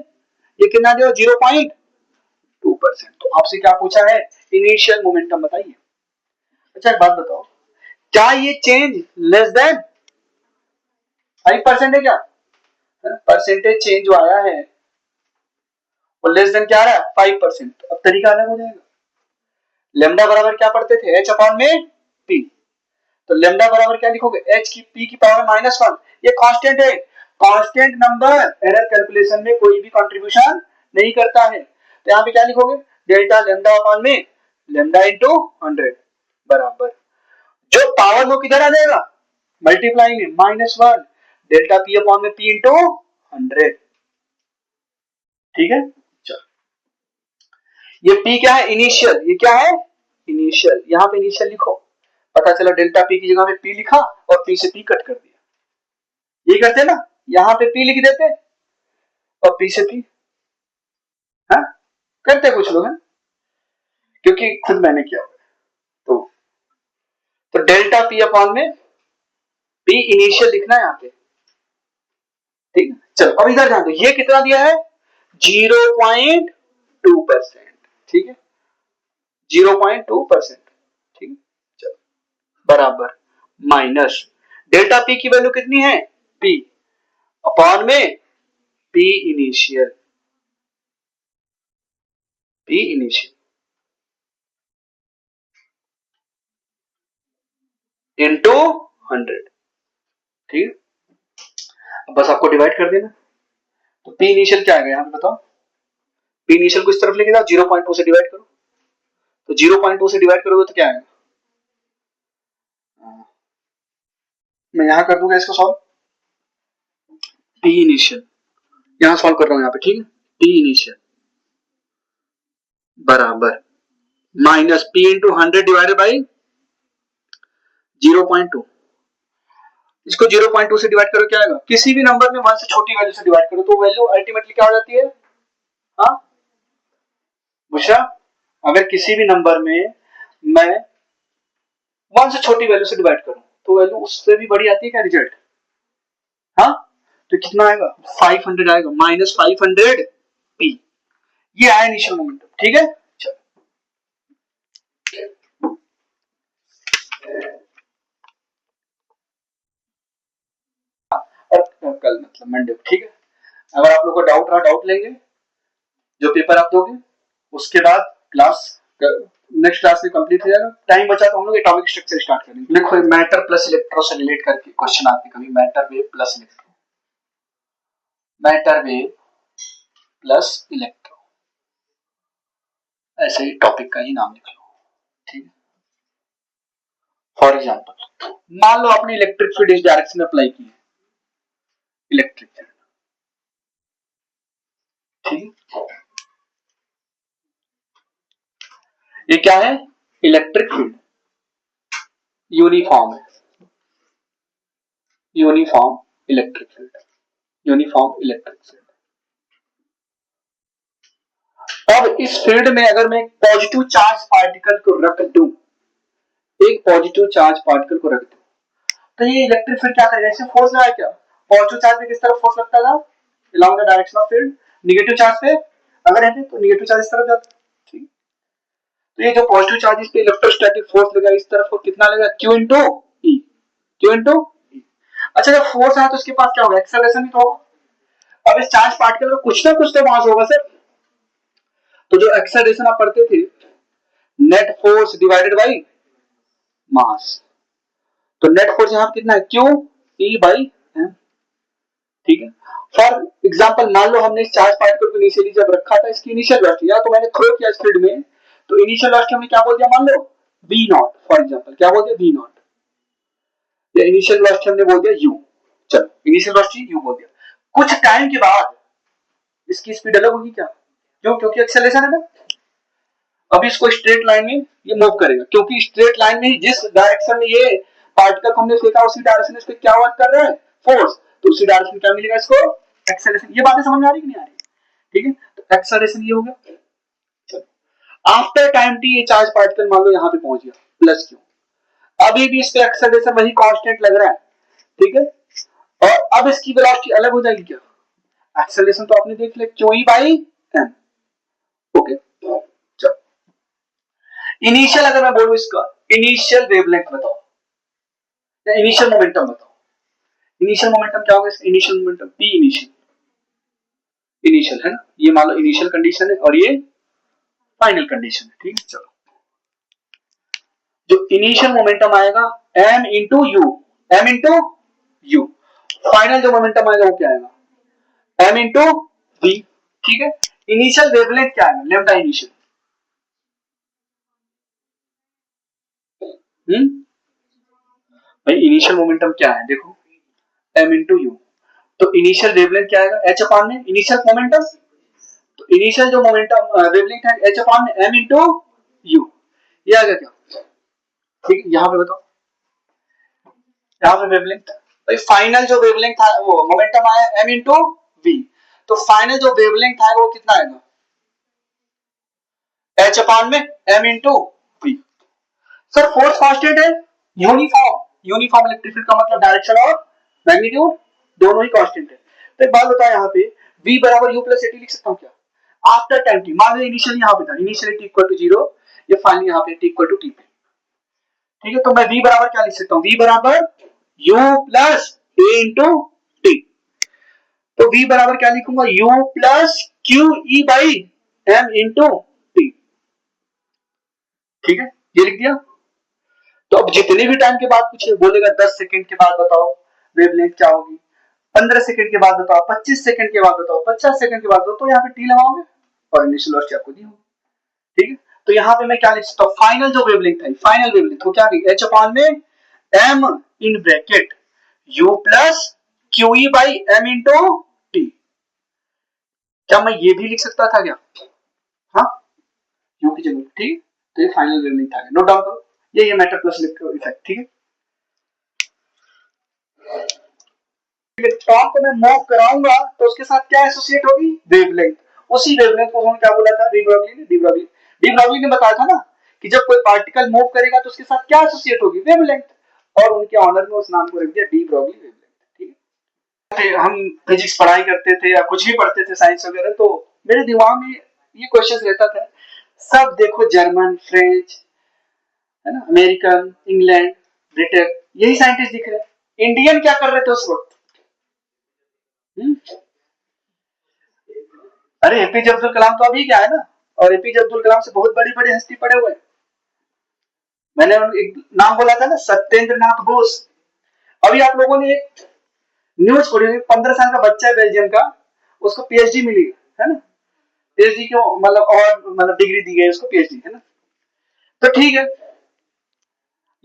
ये कितना दिया 0.2%। तो आपसे क्या पूछा है, इनिशियल मोमेंटम बताइए। अच्छा एक बात बताओ, क्या ये चेंज लेस देन 5% है क्या, परसेंटेज चेंज जो आया है वो लेस देन क्या आ रहा है 5%, अब तरीका अलग हो जाएगा। लेमडा बराबर क्या पढ़ते थे एच अपॉन में पी, तो लेमडा बराबर क्या लिखोगे एच की पी की पावर -1, ये कांस्टेंट है, कांस्टेंट नंबर एरर कैलकुलेशन में कोई भी कंट्रीब्यूशन नहीं करता है, तो यहाँ पे क्या लिखोगे डेल्टा लेमडा अपॉन में लेमडा इंटू 100 बराबर, जो पावर वो किधर आ जाएगा मल्टीप्लाई में -1 डेल्टा पी अपॉन में पी इंटू 100, ठीक है। चलो ये पी क्या है इनिशियल, ये क्या है इनिशियल, यहाँ पे इनिशियल लिखो, पता चला डेल्टा पी की जगह पे पी लिखा और पी से पी कट कर दिया, ये करते ना, यहाँ पे पी लिख देते और पी से पी, हाँ करते कुछ लोग हैं, क्योंकि खुद मैंने किया तो तो डेल्टा पी अपॉन में पी इनिशियल लिखना है यहाँ पे, ठीक है। चलो अब इधर ध्यान दो, ये कितना दिया है 0.2%, ठीक है 0.2%, ठीक है। चलो बराबर माइनस डेल्टा पी की वैल्यू कितनी है पी अपॉन में P initial, P initial into 100, ठीक है। बस आपको डिवाइड कर देना, तो पी इनिशियल क्या आएगा यहाँ पे बताओ, पी इनिशियल को इस तरफ लेके जाओ 0.2 से डिवाइड करो, तो 0.2 से डिवाइड करोगे तो क्या आएगा, मैं यहाँ कर दूंगा इसको सॉल्व, पी इनिशियल यहाँ सॉल्व कर रहा हूँ यहाँ पे, ठीक है पी इनिशियल बराबर minus P into 100 divided by 0.2, इसको 0.2 से डिवाइड करो क्या आएगा, किसी भी नंबर में 1 से छोटी वैल्यू से डिवाइड करो तो वैल्यू अल्टीमेटली क्या हो जाती है, हाँ बुशरा, अगर किसी भी नंबर में मैं 1 से छोटी वैल्यू से डिवाइड करूं तो वैल्यू उससे भी बड़ी आती है क्या रिजल्ट, हाँ, तो कितना आएगा 500 आएगा, -500 p, ये आया इनिशियल मोमेंटम। ठीक है, चलो और कल मतलब मंडे। ठीक है, अगर आप लोग को डाउट रहा डाउट लेंगे, जो पेपर आप दोगे उसके बाद क्लास नेक्स्ट क्लास में कंप्लीट हो जाएगा। टाइम बचा तो हम लोग एटॉमिक स्ट्रक्चर स्टार्ट करेंगे। देखो मैटर प्लस इलेक्ट्रो से रिलेट करके क्वेश्चन आते हैं कभी, matter wave plus electro, matter wave plus electro, ऐसे ही टॉपिक का ही नाम लिख लो। ठीक है, फॉर एग्जाम्पल मान लो आपने इलेक्ट्रिक फील्ड इस डायरेक्शन में अप्लाई की है, इलेक्ट्रिक फील्ड। ठीक है, ये क्या है, इलेक्ट्रिक फील्ड, यूनिफॉर्म है, uniform electric field, uniform electric field. अब इस फील्ड में अगर मैं एक पॉजिटिव चार्ज पार्टिकल को रख दूं, एक पॉजिटिव चार्ज पार्टिकल को रख दूं, तो ये इलेक्ट्रिक फील्ड क्या करेगा, इससे फोर्स लगाए क्या, पॉजिटिव चार्ज पे किस तरफ फोर्स लगता था, along the direction of field, negative charge पे अगर है तो नेगेटिव चार्ज इस तरफ जाता। ठीक, तो ये जो पॉजिटिव चार्ज पे इलेक्ट्रोस्टैटिक फोर्स लगा इस तरफ, कितना लगेगा, Q इंटू ई, Q इंटू ई। अच्छा जब फोर्स आया तो उसके पास क्या होगा, एक्सेलरेशन भी तो होगा। अब इस चार्ज पार्टिकल का कुछ ना कुछ तो मास होगा सर, तो जो एक्सेलरेशन आप पढ़ते थे, net force divided by mass, तो नेट फोर्स यहां कितना है, Q E बाई M। ठीक है, फॉर एग्जांपल मान लो हमने इस चार्ज पार्टिकल को इनिशियली जब रखा था, इसकी इनिशियल वेलोसिटी या तो मैंने थ्रो किया इस फील्ड में, तो इनिशियल वेलोसिटी हमने क्या बोल दिया, मान लो v नॉट, फॉर एग्जांपल क्या बोल दिया, v नॉट, या इनिशियल वेलोसिटी हमने बोल दिया u। चलो इनिशियल वेलोसिटी u बोल दिया, कुछ टाइम के बाद इसकी स्पीड अलग होगी क्या, क्यों, क्योंकि एक्सेलरेशन है ना। अब इसको स्ट्रेट लाइन में ये मूव करेगा, क्योंकि स्ट्रेट लाइन में जिस डायरेक्शन में ये पार्टिकल को हमने फेंका उसी डायरेक्शन में इस पे क्या वर्क कर रहा है, फोर्स, तो उसी डायरेक्शन में क्या मिलेगा इसको, एक्सेलरेशन। ये बातें समझ में आ रही कि नहीं आ रही, ठीक है, तो एक्सेलरेशन ये हो गया। चलो आफ्टर टाइम टी ये चार्ज पार्टिकल मान लो यहाँ पे पहुंच गया, प्लस क्यू, अभी भी इस पे एक्सेलरेशन वही कांस्टेंट लग रहा है। ठीक है, और अब इसकी वेलोसिटी अलग हो जाएगी क्या, एक्सेलरेशन तो आपने देख लिया q e by m. Okay, चलो इनिशियल अगर मैं बोलूं इसका इनिशियल वेवलेंथ बताओ, या इनिशियल मोमेंटम बताओ, इनिशियल मोमेंटम क्या होगा इसका, initial momentum p initial, initial है ना, ये मान लो इनिशियल कंडीशन है और ये फाइनल कंडीशन है। ठीक है, चलो जो इनिशियल मोमेंटम आएगा m into you, m into you, final जो मोमेंटम आएगा वो क्या आएगा, m इंटू v। ठीक है, इनिशियल वेवलेंथ क्या आएगा, लेम्डा इनिशियल। भाई इनिशियल मोमेंटम क्या है देखो, m इंटू यू, तो इनिशियल वेवलेंथ क्या आएगा, h अपान में इनिशियल मोमेंटम, तो इनिशियल जो मोमेंटम वेवलेंथ है h अपान में m इंटू यू, ये आ गया क्या। ठीक है, यहां पे बताओ, यहां पे वेवलेंथ, भाई फाइनल जो वेवलेंथ था वो मोमेंटम आया m इंटू v, तो फाइनल जो वेवलेंथ आएगा वो कितना आएगा, h अपान में m into v। Sir force constant है, यूनिफॉर्म, यूनिफॉर्म इलेक्ट्रिक फील्ड का मतलब डायरेक्शन और मैग्नीट्यूड दोनों ही कांस्टेंट है। तो एक बात बताओ यहाँ पे v बराबर u प्लस एटी लिख सकता हूँ क्या, आफ्टर टाइम t, मान लो इनिशियली यहाँ पे था, इनिशियली t इक्वल टू 0, ये फाइनली यहाँ पे t इक्वल टू t पे। ठीक है, तो मैं v बराबर क्या लिख सकता हूँ, v बराबर u plus a into t, तो v बराबर क्या लिखूंगा, u plus q e by m into t. ठीक है, ये लिख दिया। तो अब जितने भी टाइम के बाद पूछे बोलेगा 10 सेकंड के बाद बताओ वेवलेंथ क्या होगी, 15 सेकंड के बाद बताओ, 25 सेकंड के बाद बताओ, 50 सेकंड के बाद बताओ, तो यहाँ पे टी लगाओगे और इनिशियल वेलोसिटी आपको दी होगी। ठीक है, तो यहाँ पे मैं क्या लिख सकता हूँ, फाइनल जो वेवलेंथ है, फाइनल वेवलेंथ वो क्या h अपान में m in bracket u plus q e by m into t. क्या मैं ये भी लिख सकता था क्या, हाँ u की जगह। ठीक, तो ये फाइनल वेवलेंथ आ गया, नोट डाउन करो, ये मैटर प्लस इलेक्ट्रो इफेक्ट। ठीक है, इलेक्ट्रॉन को मैं मूव कराऊंगा तो उसके साथ क्या एसोसिएट होगी, वेवलेंथ। उसी वेवलेंथ को हम क्या बोला था, डी ब्रॉगली ने, डी ब्रॉगली ने बताया था ना कि जब कोई पार्टिकल मूव करेगा तो उसके साथ क्या एसोसिएट होगी, वेवलेंथ, और उनके ऑनर में उस नाम को रख दिया डी ब्रॉगली वेवलेंथ। ठीक है, हम फिजिक्स पढ़ाई करते थे या कुछ भी पढ़ते थे साइंस वगैरह, तो मेरे दिमाग में ये क्वेश्चन रहता था, सब देखो जर्मन, फ्रेंच, है ना, अमेरिकन, इंग्लैंड, ब्रिटेन, यही साइंटिस्ट दिख रहे हैं। इंडियन क्या कर रहे थे उस वक्त? हम्म? अरे एपीजे अब्दुल कलाम तो अभी क्या है ना, और एपीजे अब्दुल कलाम से बहुत बड़ी बड़ी हस्ती पड़े हुए हैं। मैंने एक नाम बोला था ना, सत्येंद्र नाथ बोस। अभी आप लोगों ने एक न्यूज पढ़ी, 15 साल का बच्चा है बेल्जियम का, उसको पीएचडी मिली है ना, पीएचडी क्यों, मतलब और मतलब डिग्री दी गई उसको, पीएचडी, है ना। तो ठीक है,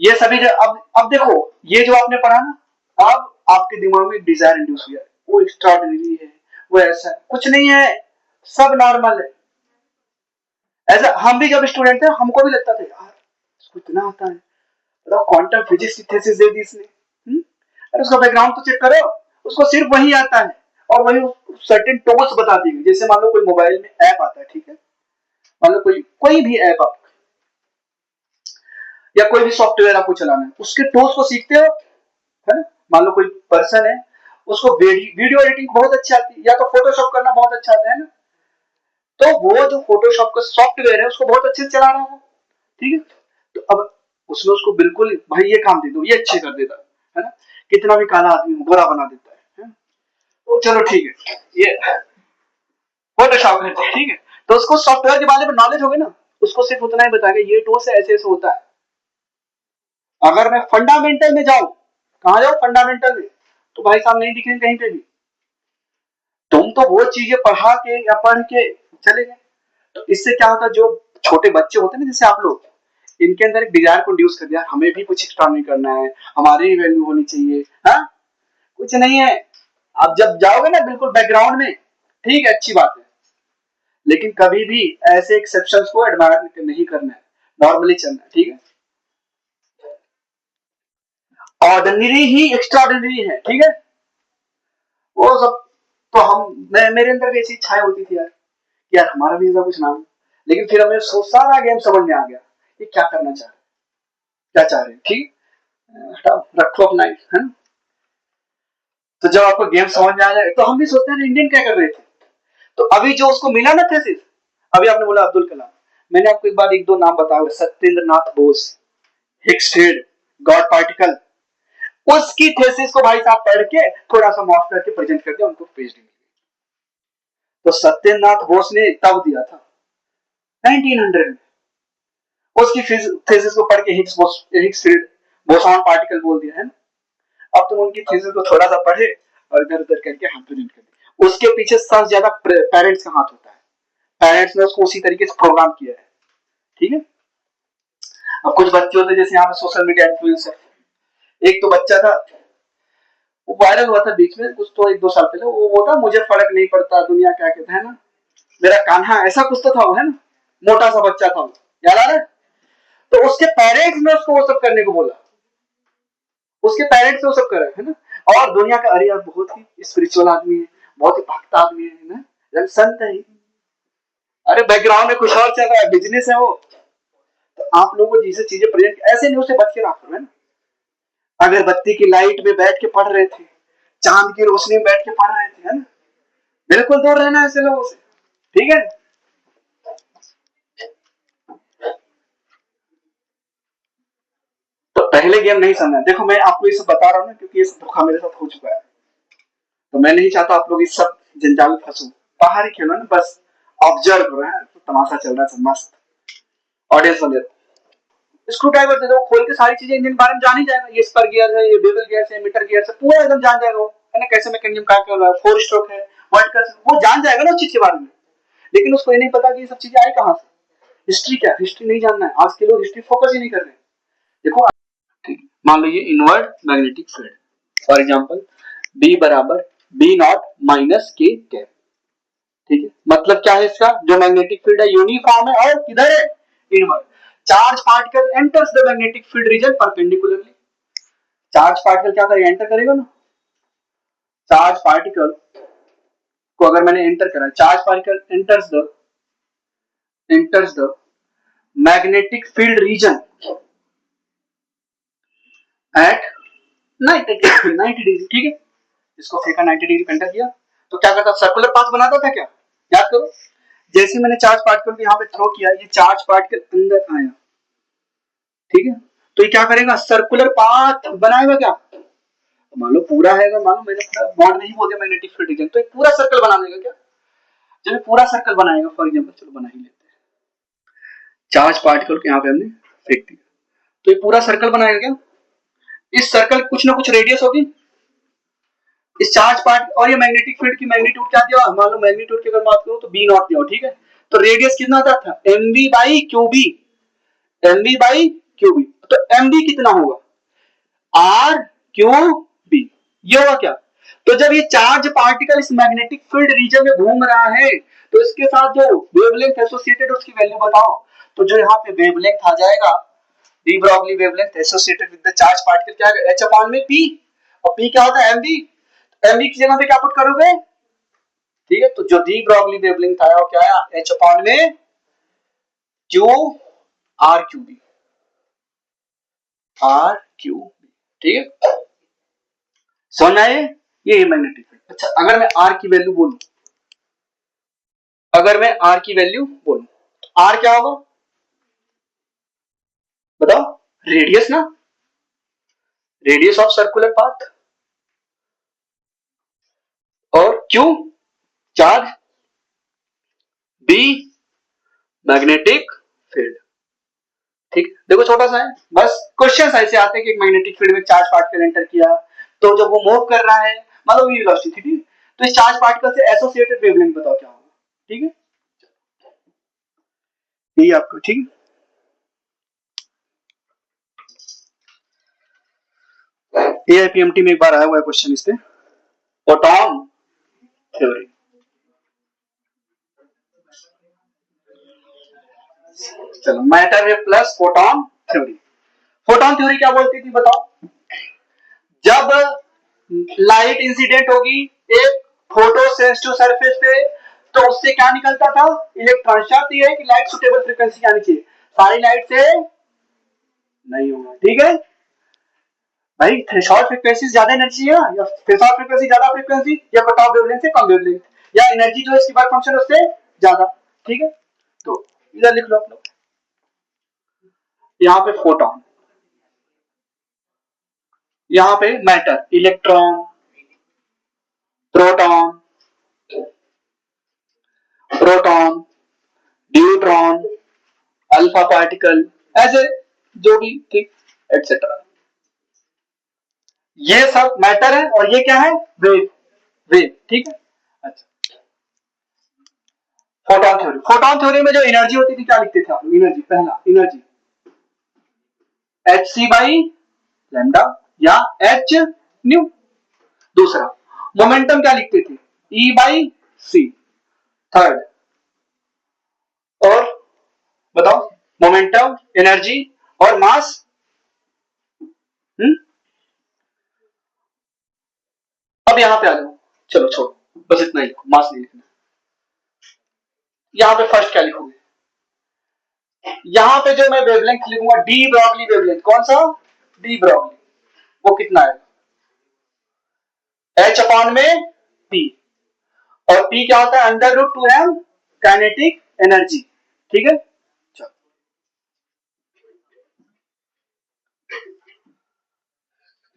ये सभी अब देखो, ये जो आपने पढ़ा ना, अब आपके दिमाग में डिजायर इंड्यूस हुआ है, वो एक्स्ट्राऑर्डिनरी है, वो ऐसा है, कुछ नहीं है, सब नॉर्मल है। ऐसा हम भी जब स्टूडेंट थे हमको भी लगता था, यार इसको इतना आता है, क्वांटम फिजिक्स की थीसिस दे दी इसने। अरे उसका बैकग्राउंड तो चेक करो, उसको सिर्फ वही आता है, और वही सर्टेन टूल्स बता दी। जैसे मान लो कोई मोबाइल में ऐप आता है, ठीक है, मान लो कोई कोई भी ऐप आप, या कोई भी सॉफ्टवेयर आपको चलाना है, उसके टूल्स को सीखते हो, है ना। मान लो कोई पर्सन है, उसको वीडियो एडिटिंग बहुत अच्छी आती है, या तो फोटोशॉप करना बहुत अच्छा आता है ना, तो वो जो फोटोशॉप का सॉफ्टवेयर है उसको बहुत अच्छे से चला रहा है, ठीक है। तो अब उसने उसको बिल्कुल भाई ये काम दे दो, ये अच्छे कर देता है ना, कितना भी काला आदमी गोरा बना देता है। तो चलो ठीक है, ये फोटोशॉप करते हैं, ठीक है। तो उसको सॉफ्टवेयर के बारे में नॉलेज होगी ना, उसको सिर्फ उतना ही बताएगा ये टूल से ऐसे ऐसे होता है। अगर मैं फंडामेंटल में जाऊं, कहा जाऊं फंडामेंटल में, तो भाई साहब नहीं दिखेंगे कहीं पे भी। तुम तो वो चीजें पढ़ा के या पढ़ के चले गए। तो इससे क्या होता है, जो छोटे बच्चे होते हैं ना जैसे आप लोग, इनके अंदर एक डिजायर को इंड्यूस कर दिया, हमें भी कुछ एक्स्ट्रा नहीं करना है, हमारी भी वैल्यू होनी चाहिए। हाँ, कुछ नहीं है। आप जब जाओगे ना बिल्कुल बैकग्राउंड में, ठीक है, अच्छी बात है, लेकिन कभी भी ऐसे एक्सेप्शंस को एडमायर नहीं करना है, नॉर्मली चलना है, ठीक है। ऑर्डिनरी ही एक्स्ट्राऑर्डिनरी है, ठीक है, वो सब। तो मेरे अंदर भी ऐसी इच्छाएं होती थी यार, यार हमारा भी ऐसा कुछ नाम। लेकिन फिर हमें सारा गेम समझ में आ गया, ये क्या करना चाह रहे, क्या चाह रहे हैं, ठीक, हटाओ रखो अपना, है ना। तो जब आपको गेम समझ में आ जाए, तो हम भी सोचते हैं इंडियन क्या कर रहे थे। तो अभी जो उसको मिला ना थेसिस, अभी आपने बोला अब्दुल कलाम, मैंने आपको एक बार एक दो नाम बताया, Satyendra Nath Bose, Higgs field, God particle, उसकी थेसिस को भाई साहब पढ़ के थोड़ा सा मॉफ करके प्रेजेंट कर दिया, उनको पीएचडी मिली। तो सत्येंद्र नाथ बोस ने तब दिया था 1900 में, उसकी थेसिस को पढ़ के हिग्स फील्ड बोसॉन पार्टिकल बोल दिया, है ना। अब तुम उनकी थीसिस को थोड़ा सा पढ़े और इधर उधर करके हाथ प्रेजेंट कर दिया। उसके पीछे सबसे ज्यादा पेरेंट्स का हाथ होता है, पेरेंट्स ने उसको उसी तरीके से प्रोग्राम किया है, ठीक है। अब कुछ बच्चे होते जैसे यहाँ पे सोशल मीडिया इन्फ्लुएंसर, एक तो बच्चा था, वो वायरल हुआ था बीच में कुछ, तो 1-2 साल पहले, वो बोला मुझे फर्क नहीं पड़ता दुनिया क्या कहता है ना, मेरा कान्हा, ऐसा कुछ तो था वो, है ना, मोटा सा बच्चा था वो, याद आ रहा है। तो उसके पेरेंट्स ने उसको वो सब करने को बोला, उसके पेरेंट्स ने वो सब करा, है ना। और दुनिया का, अरे यार बहुत ही स्पिरिचुअल आदमी है, बहुत ही भक्त आदमी है ना, संत है। अरे बैकग्राउंड में कुछ और चल रहा है, बिजनेस है वो। तो आप लोगों को जैसे चीजें प्रेजेंट, ऐसे नहीं, उसे बच के रखो, है ना। अगरबत्ती की लाइट में बैठ के पढ़ रहे थे, चांद की रोशनी में बैठ के पढ़ रहे थे, है ना। बिल्कुल दूर रहना है ऐसे लोगों से, ठीक है। तो पहले गेम नहीं समझना, देखो मैं आपको ये सब बता रहा हूँ ना, क्योंकि ये सब धोखा मेरे साथ हो चुका है। तो मैं नहीं चाहता आप लोग इस सब जंजाल में फंसो, बाहर ही खेलो ना, बस ऑब्जर्व करो, है तो तमाशा चल रहा है सब मस्त, ऑडियंस बन जाए। स्क्रू ड्राइवर दे दो, खोल के सारी चीजें इंजन के बारे में जान ही जाएगा, ये स्पर गियर है, ये बेवल गियर है, मीटर गियर है, पूरा एकदम जान जाएगा वो, है ना, कैसे मैकेनिज्म काम कर रहा है, 4 स्ट्रोक है, वर्ल्ड का, वो जान जाएगा ना उस चीज के बारे में। लेकिन उसको ये नहीं पता कि ये सब चीजें आई कहां से, हिस्ट्री क्या, हिस्ट्री नहीं जानना है, आज के लोग हिस्ट्री फोकस ही नहीं कर रहे। देखो, ठीक है, मान लो ये invert magnetic field, for example b बराबर b naught minus k cap, ठीक है। मतलब क्या है इसका, जो मैग्नेटिक फील्ड है यूनिफॉर्म है और किधर है, invert. Charge particle enters the magnetic field region perpendicularly, charge particle क्या करेगा, एंटर करेगा ना, चार्ज पार्टिकल को अगर मैंने एंटर करा, charge particle enters the magnetic field region at 90 degree, ठीक है। इसको फेंका 90 डिग्री पे एंटर किया तो क्या करता, सर्कुलर पाथ बनाता था क्या, याद करो। जैसे मैंने चार्ज पार्टिकल को यहाँ पे थ्रो किया, ये चार्ज पार्टिकल अंदर आया, ठीक है, तो ये क्या करेगा, सर्कुलर पाथ बनाएगा क्या, मान लो पूरा है, मान लो मैंने बॉन्ड नहीं बोल दिया मैग्नेटिक फील्ड रीजन, तो एक पूरा सर्कल बना देगा क्या, जब पूरा सर्कल बनाएगा, फॉर एग्जांपल चलो बना ही लेते हैं, चार्ज पार्टिकल को यहाँ पे हमने फेंक दिया, तो ये पूरा सर्कल बनाएगा क्या, इस सर्कल कुछ ना कुछ रेडियस होगी, इस चार्ज पार्ट, और ये मैग्नेटिक फील्ड की मैग्नीट्यूड क्या दिया, मान लो मैग्नीट्यूड की अगर बात करूं तो बी नॉट दिया, ठीक है, तो रेडियस कितना था, m b by q b, m b by q b, तो एम बी कितना होगा, आर क्यू बी, ये होगा क्या, तो जब ये चार्ज पार्टिकल इस मैग्नेटिक फील्ड रीजन में घूम रहा है तो इसके साथ जो वेवलेंथ एसोसिएटेड उसकी वैल्यू बताओ, तो जो यहाँ पे वेवलेंथ आ जाएगा, D Broglie wavelength associated with the charge particle क्या है, एच अपॉन में पी, और पी क्या होता है, एम बी, एम बी की जगह पे क्या पुट करोगे, ठीक है, तो जो डी ब्रॉगली वेवलेंथ आया वो क्या आया, एच अपॉन में q r q b, r q b, ठीक है, समझ आए, ये मैग्नेटिक फील्ड। अच्छा अगर मैं आर की वैल्यू बोलूं, अगर मैं आर की वैल्यू बोलूं तो आर क्या होगा बताओ, रेडियस ना, रेडियस ऑफ सर्कुलर पाथ, और q charge, b magnetic field, ठीक, देखो छोटा सा है, बस क्वेश्चन ऐसे आते हैं कि एक मैग्नेटिक फील्ड में चार्ज पार्टिकल एंटर किया तो जब वो मूव कर रहा है, मतलब ये वेलोसिटी थी, तो इस चार्ज पार्टिकल से एसोसिएटेड वेवलेंथ बताओ क्या होगा, ठीक है, यही आपको, ठीक है, एआईपीएमटी में एक बार आया हुआ है क्वेश्चन इस पे, फोटॉन थ्योरी, चलो मैटर है plus photon theory, photon theory क्या बोलती थी बताओ, जब लाइट इंसिडेंट होगी एक फोटो सेंसिटिव सरफेस पे तो उससे क्या निकलता था, इलेक्ट्रॉन, शर्त यह है कि लाइट सुटेबल फ्रीक्वेंसी आनी चाहिए, सारी लाइट से नहीं होगा, ठीक है भाई, थ्रेशोल्ड फ्रीक्वेंसी ज्यादा एनर्जी है, या थ्रेशोल्ड फ्रीक्वेंसी ज्यादा फ्रीक्वेंसी, या कट ऑफ वेवलेंथ से कम वेवलेंथ, या एनर्जी जो है इसकी वर्क फंक्शन उससे ज्यादा, ठीक है, तो इधर लिख लो आप लोग, यहाँ पे फोटॉन, यहाँ पे matter, electron, proton, proton, neutron, alpha particle, ऐसे जो भी, ठीक, एटसेट्रा, ये सब मैटर है और ये क्या है, वेव, वेव, ठीक है, अच्छा, फोटॉन थ्योरी, फोटॉन थ्योरी में जो एनर्जी होती थी क्या लिखते थे आप, एनर्जी, पहला energy h c by lambda या एच न्यू, दूसरा मोमेंटम क्या लिखते थे, ई बाई सी, थर्ड, और बताओ मोमेंटम, एनर्जी और मास, अब यहां पे आ जाओ, चलो छोड़ो बस इतना ही लिखो, मास नहीं लिखना, यहां पे फर्स्ट क्या लिखोगे, यहां पे जो मैं वेवलेंथ लिखूंगा डी ब्रॉगली वेवलेंथ, कौन सा, डी ब्रॉगली, वो कितना है, एच अपॉन में पी, और पी क्या होता है, under root two m kinetic energy, ठीक है,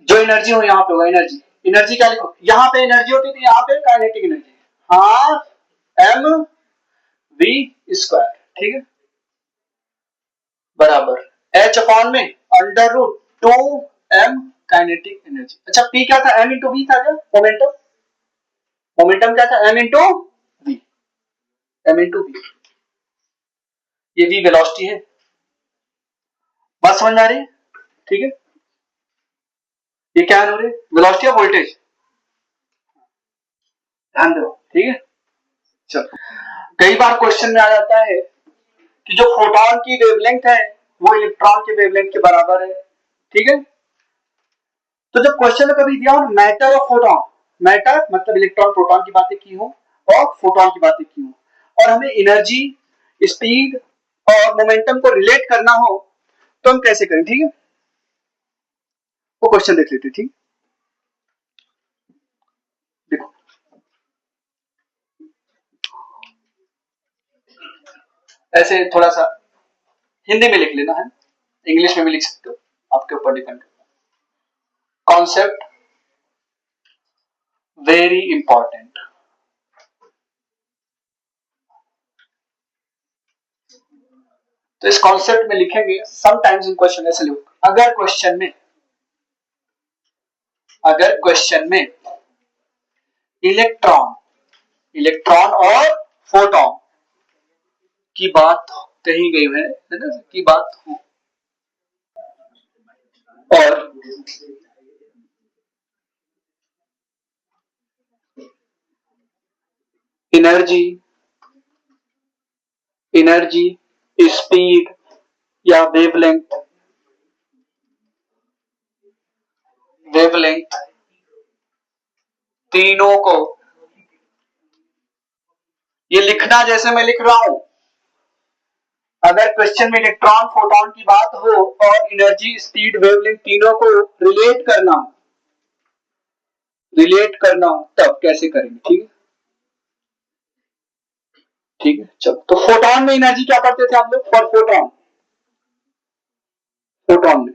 जो एनर्जी हो यहाँ पे होगा, एनर्जी, एनर्जी क्या लिखो, यहाँ पे एनर्जी होती थी, यहाँ पे kinetic energy, half m v square, ठीक है, बराबर एच अपॉन में under root two m kinetic energy, अच्छा पी क्या था, एम इंटू वी था क्या, मोमेंटम, मोमेंटम क्या था, m into v, m into v, ये वी वेलोसिटी है, बात समझ में आ रही है, ठीक है, ये क्या हो रही है, वेलोसिटी या वोल्टेज, ध्यान दो, ठीक है, चलो, कई बार क्वेश्चन में आ जाता है कि जो फोटोन की वेवलेंथ है वो इलेक्ट्रॉन के वेवलेंथ के बराबर है, ठीक है, तो जब क्वेश्चन में कभी दिया हो मैटर और फोटोन, मैटर मतलब इलेक्ट्रॉन प्रोटॉन की बातें की हो और फोटोन की बातें की हो, और हमें एनर्जी, स्पीड और मोमेंटम को रिलेट करना हो तो हम कैसे करें, ठीक है, वो क्वेश्चन देख लेते, ठीक, ऐसे थोड़ा सा हिंदी में लिख लेना है, इंग्लिश में भी लिख सकते हो, आपके ऊपर डिपेंड करता है। Concept very important. तो इस कॉन्सेप्ट में लिखेंगे, समटाइम्स इन क्वेश्चन ऐसे लिखो, अगर क्वेश्चन में इलेक्ट्रॉन और फोटॉन की बात कही गई है ना, की बात हो, और एनर्जी स्पीड या वेवलेंथ तीनों को, ये लिखना जैसे मैं लिख रहा हूं, अगर क्वेश्चन में इलेक्ट्रॉन फोटॉन की बात हो और एनर्जी स्पीड वेवलेंथ तीनों को रिलेट करना हो तब कैसे करेंगे, ठीक है। ठीक है, चलो तो फोटॉन में एनर्जी क्या पढ़ते थे आप लोग, फॉर फोटॉन में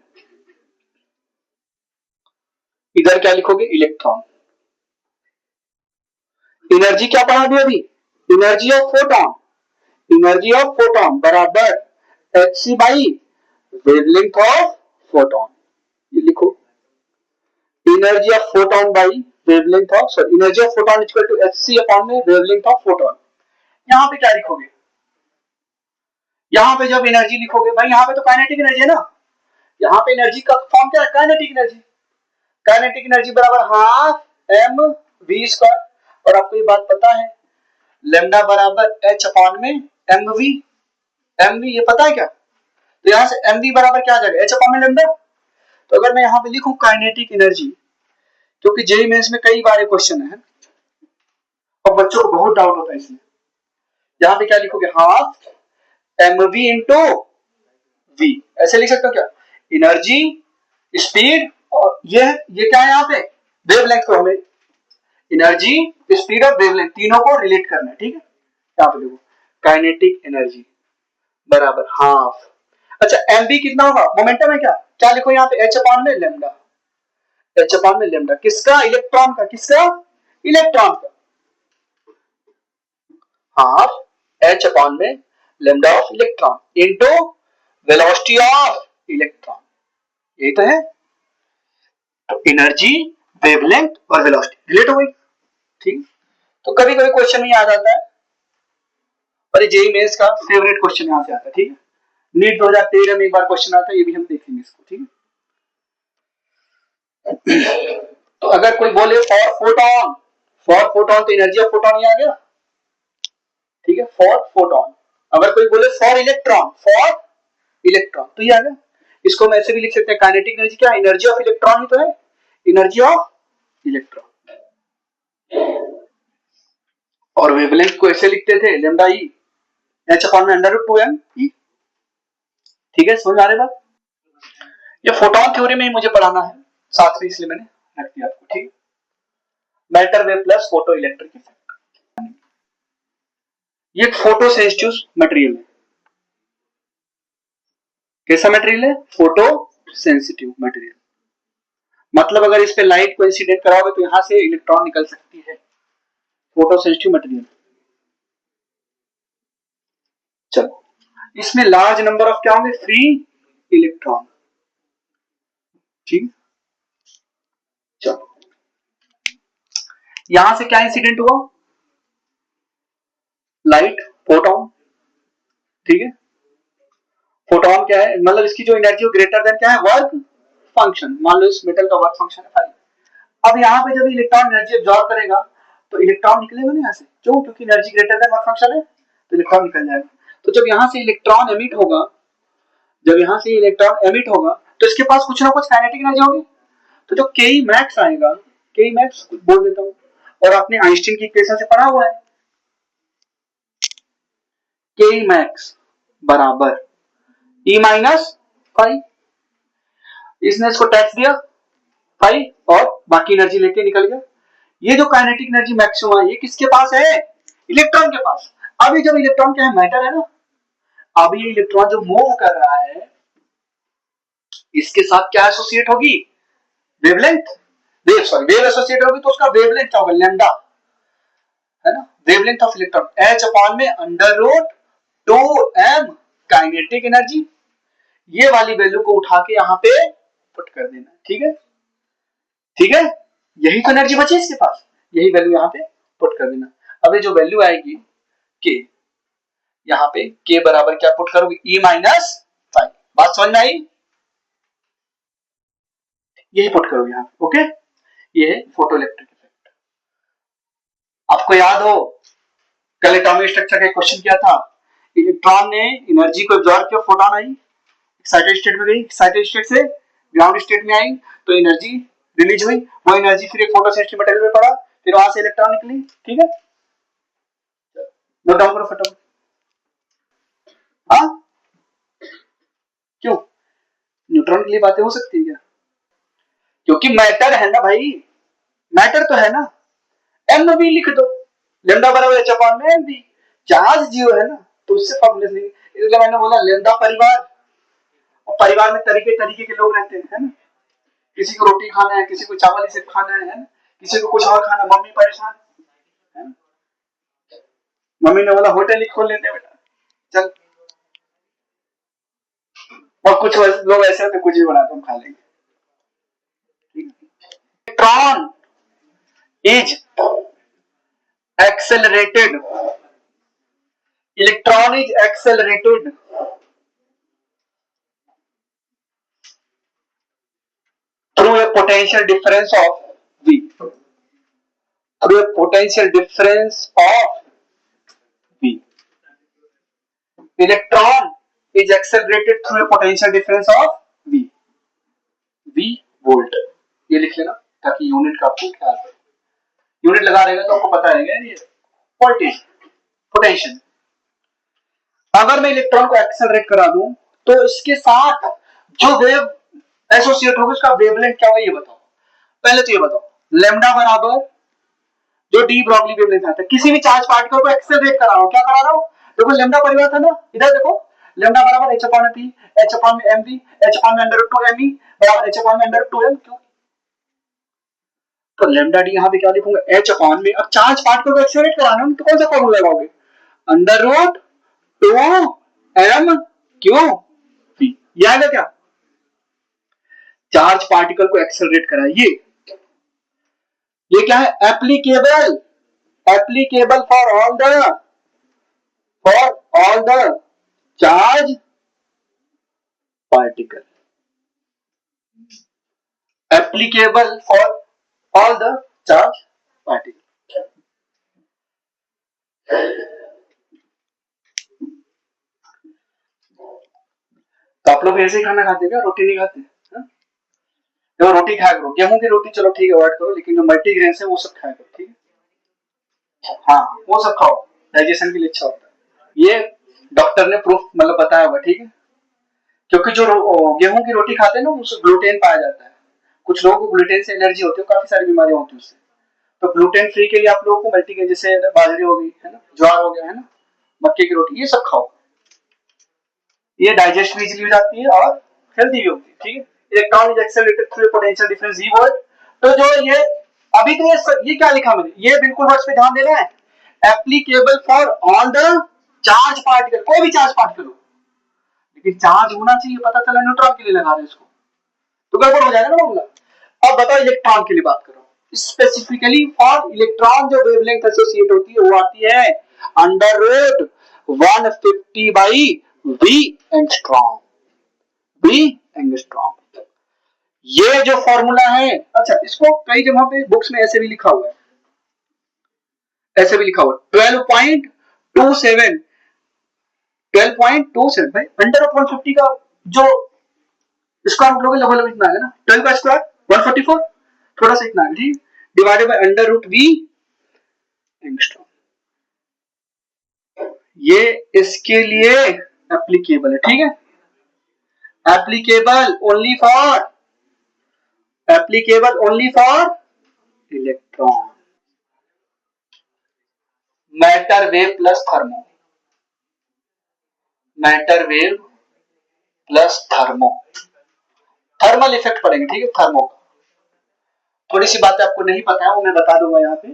इधर क्या लिखोगे, इलेक्ट्रॉन। एनर्जी क्या पढ़ा दिया अभी, एनर्जी ऑफ फोटॉन बराबर hc by wavelength of photon, ये लिखो, energy of photon by wavelength of, sorry energy of photon equal to hc upon में वेवलेंथ ऑफ फोटॉन। यहां पे क्या लिखोगे, यहां पे जब एनर्जी लिखोगे भाई, यहां पे तो काइनेटिक एनर्जी है ना, यहां पे एनर्जी का फॉर्म क्या है, काइनेटिक एनर्जी बराबर हाफ एम वी स्क्वायर, और आपको ये बात पता है लेमडा बराबर एच अपॉन में एम वी, ये पता है क्या, तो यहां से एम वी बराबर क्या आ जाएगा, एच अपॉन में लेमडा। तो अगर मैं यहां पे लिखूं काइनेटिक एनर्जी, क्योंकि जेईई मेंस में कई बार क्वेश्चन है और बच्चों को बहुत डाउट होता है, इसलिए यहां पे क्या लिखोगे, half m v into v, ऐसे लिख सकते हो क्या, एनर्जी स्पीड, और ये क्या है यहाँ पे, वेवलेंथ को हमें एनर्जी स्पीड और वेवलेंथ तीनों को रिलेट करना है, ठीक है। यहाँ पे देखो काइनेटिक एनर्जी बराबर हाफ, अच्छा एम बी कितना होगा, मोमेंटम है क्या, क्या लिखो यहाँ पे, एच अपॉन में लेमडा, किसका, इलेक्ट्रॉन का, हाफ एच अपॉन में lambda of electron into velocity of electron, यही तो है। तो एनर्जी, वेवलेंथ और वेलोसिटी रिलेट हो गई, ठीक। तो कभी कभी क्वेश्चन में आ जाता है, और जेईई मेंस का फेवरेट क्वेश्चन यहां से आता है, ठीक है। नीट 2013 में एक बार क्वेश्चन आता है, ये भी हम देखेंगे इसको, ठीक है। तो अगर कोई बोले फॉर फोटॉन तो एनर्जी ऑफ फोटॉन ही आ गया, ठीक है, फॉर फोटॉन। अगर कोई बोले फॉर इलेक्ट्रॉन तो ये आ गया। इसको हम ऐसे भी लिख सकते हैं, काइनेटिक एनर्जी क्या, एनर्जी ऑफ इलेक्ट्रॉन ही तो है, एनर्जी ऑफ इलेक्ट्रॉन। और वेवलेंथ को ऐसे लिखते थे, लेमडा ई एच अपॉन में अंडर रूट 2m ई, ठीक है, समझ आ रही बात। ये फोटॉन थ्योरी में ही मुझे पढ़ाना है साथ में, इसलिए मैंने रख दिया आपको, ठीक। Matter wave plus photo electric effect, ये फोटो सेंसिटिव मटेरियल है। कैसा मटेरियल है, फोटो सेंसिटिव मटेरियल, मतलब अगर इस पे लाइट को इंसिडेंट कराओगे तो यहां से इलेक्ट्रॉन निकल सकती है, फोटो सेंसिटिव मटेरियल। चलो इसमें लार्ज नंबर ऑफ क्या होंगे, फ्री इलेक्ट्रॉन, ठीक। चलो यहां से क्या इंसिडेंट हुआ, लाइट, फोटोन, ठीक है। फोटोन क्या है, मतलब इसकी जो एनर्जी ग्रेटर देन क्या है, वर्क फंक्शन, मान लो इस मेटल का वर्क फंक्शन है 5। अब यहाँ पे जब इलेक्ट्रॉन एनर्जी एब्जॉर्ब करेगा तो इलेक्ट्रॉन निकलेगा ना यहाँ से, क्यों, क्योंकि energy greater than work function है, तो इलेक्ट्रॉन निकल जाएगा। तो जब यहाँ से इलेक्ट्रॉन एमिट होगा, तो इसके पास कुछ ना कुछ काइनेटिक एनर्जी होगी, तो जो के मैक्स आएगा, के मैक्स बोल देता हूँ, और आपने आइंस्टीन की इक्वेशन से पढ़ा हुआ है, के मैक्स बराबर ई माइनस 5, इसने इसको टैक्स दिया 5 और बाकी एनर्जी लेके निकल गया। ये जो काइनेटिक एनर्जी मैक्सिमम है, ये किसके पास है, इलेक्ट्रॉन के पास। अभी जब इलेक्ट्रॉन क्या है, मैटर है ना, अब ये इलेक्ट्रॉन जो मूव कर रहा है इसके साथ क्या एसोसिएट होगी, wavelength, wave sorry wave associate होगी, तो उसका वेवलेंथ क्या होगा, लैम्डा, है ना, wavelength of electron h upon में under root 2m kinetic energy, ये वाली वैल्यू को उठा के यहाँ पे पुट कर देना, ठीक है, ठीक है, यही तो एनर्जी बची इसके पास, यही वैल्यू यहाँ पे पुट कर देना। अब ये जो वैल्यू आएगी के, यहाँ पे के बराबर क्या पुट करोगे, ई माइनस 5, बात समझ में आई, यही पुट करोगे यहाँ पे, ओके, ये है फोटो इलेक्ट्रिक इफेक्ट। आपको याद हो कल एटॉमिक स्ट्रक्चर का क्वेश्चन किया था, इलेक्ट्रॉन ने एनर्जी को एब्जॉर्ब किया, फोटोन आई, एक्साइटेड स्टेट में गई, एक्साइटेड स्टेट से ग्राउंड स्टेट में आई तो एनर्जी रिलीज हुई, वो एनर्जी फिर एक फोटोसेंसिटिव मटेरियल में पड़ा, फिर वहां से इलेक्ट्रॉन निकली, ठीक है, नोट डाउन करो फटाफट। हाँ क्यों, न्यूट्रॉन के लिए बातें हो सकती है क्या, क्योंकि मैटर है ना भाई, मैटर तो है ना, एम भी लिख दो, लेमडा बराबर एच अपॉन में एम भी, चार्ज जीरो है ना, तो उससे फॉर्मूला नहीं, इसलिए मैंने बोला लेमडा परिवार, और परिवार में तरीके तरीके के लोग रहते हैं, है ना, किसी को रोटी खाना है, किसी को चावल ही सिर्फ खाना है ना, किसी को कुछ और खाना, मम्मी परेशान है, मम्मी ने बोला होटल ही खोल लेते बेटा, चल, और कुछ लोग ऐसे होते कुछ भी बनाते हम खा लेंगे। Electron is accelerated, electron is accelerated through a potential difference of v, through a potential difference of v, electron is accelerated through a potential difference of v, v volt, ये लिख लेना ताकि यूनिट का आपको ख्याल रहे, यूनिट लगा रहेगा तो आपको पता रहेगा ये वोल्टेज पोटेंशियल। अगर मैं इलेक्ट्रॉन को एक्सेलरेट करा दूं तो इसके साथ जो वेव एसोसिएट होगी उसका वेवलेंथ क्या होगा ये बताओ, पहले तो ये बताओ, लेमडा बराबर जो डी ब्रॉगली वेवलेंथ आता है, किसी भी चार्ज पार्टिकल को एक्सेलरेट करा रहा हूं, क्या करा रहा हूं, देखो लेमडा परिवार था ना, इधर देखो लेमडा बराबर h upon p, h upon में mv, h अपॉन में अंडर रूट 2 me बराबर h अपॉन में अंडर रूट 2m, क्यों, तो लेमडा डी यहाँ पे क्या लिखूंगा, h अपॉन में, अब चार्ज पार्टिकल को एक्सेलरेट कराना है तो कौन सा फॉर्मूला लगाओगे, अंडर रूट 2m क्यों v, ये आएगा क्या, चार्ज पार्टिकल को एक्सेलरेट करा, ये क्या है, applicable, applicable for all the charge particle, applicable for all the charge particle. तो आप लोग ऐसे ही खाना खाते हैं क्या, रोटी नहीं खाते, तो रोटी खाया करो, गेहूं की रोटी चलो ठीक है अवॉइड करो, लेकिन जो मल्टीग्रेन है वो सब खाया करो, ठीक है, हाँ वो सब खाओ, डाइजेशन के लिए अच्छा होता है, ये डॉक्टर ने प्रूफ मतलब बताया हुआ, ठीक है, क्योंकि जो गेहूं की रोटी खाते हैं ना उसमें ग्लूटेन पाया जाता है, कुछ लोगों को ग्लूटेन से एलर्जी होती है, काफी सारी बीमारियां होती है उससे, तो ग्लूटेन फ्री के लिए आप लोगों को मल्टीग्रेन जैसे बाजरी हो गई है ना, ज्वार हो गया है ना, मक्के की रोटी, ये सब खाओ, ये डाइजेस्ट भी इजीली हो जाती है और हेल्दी भी होती है, ठीक है, electron is accelerated through potential difference v volt, तो जो ये अभी तो ये क्या लिखा मैंने, ये बिल्कुल वर्ड्स पे ध्यान देना है, applicable for all the charge particle, कोई भी चार्ज पार्टिकल हो, लेकिन चार्ज होना चाहिए, पता चला न्यूट्रॉन के लिए लगा रहे इसको तो गड़बड़ हो जाएगा ना मामला। अब बताओ इलेक्ट्रॉन के लिए बात करो, स्पेसिफिकली फॉर इलेक्ट्रॉन जो वेवलेंथ एसोसिएट होती है वो आती है under root 150 by V angstrom, V angstrom, ये जो फॉर्मूला है, अच्छा इसको कई जगह पे बुक्स में ऐसे भी लिखा हुआ है, ऐसे भी लिखा हुआ 12.27, 12.27 भाई अंडर रूट 150 का जो स्क्वायर रूट लोगे लगभग इतना है ना, 12 का स्क्वायर 144, थोड़ा सा इतना है, ठीक, divided by under root V angstrom, ये इसके लिए एप्लीकेबल है, ठीक है, applicable only for electron, matter wave plus thermo, matter wave plus thermo, thermal effect पड़ेंगे, ठीक है, थर्मो का। थोड़ी सी बातें आपको नहीं पता है वो मैं बता दूंगा यहाँ पे,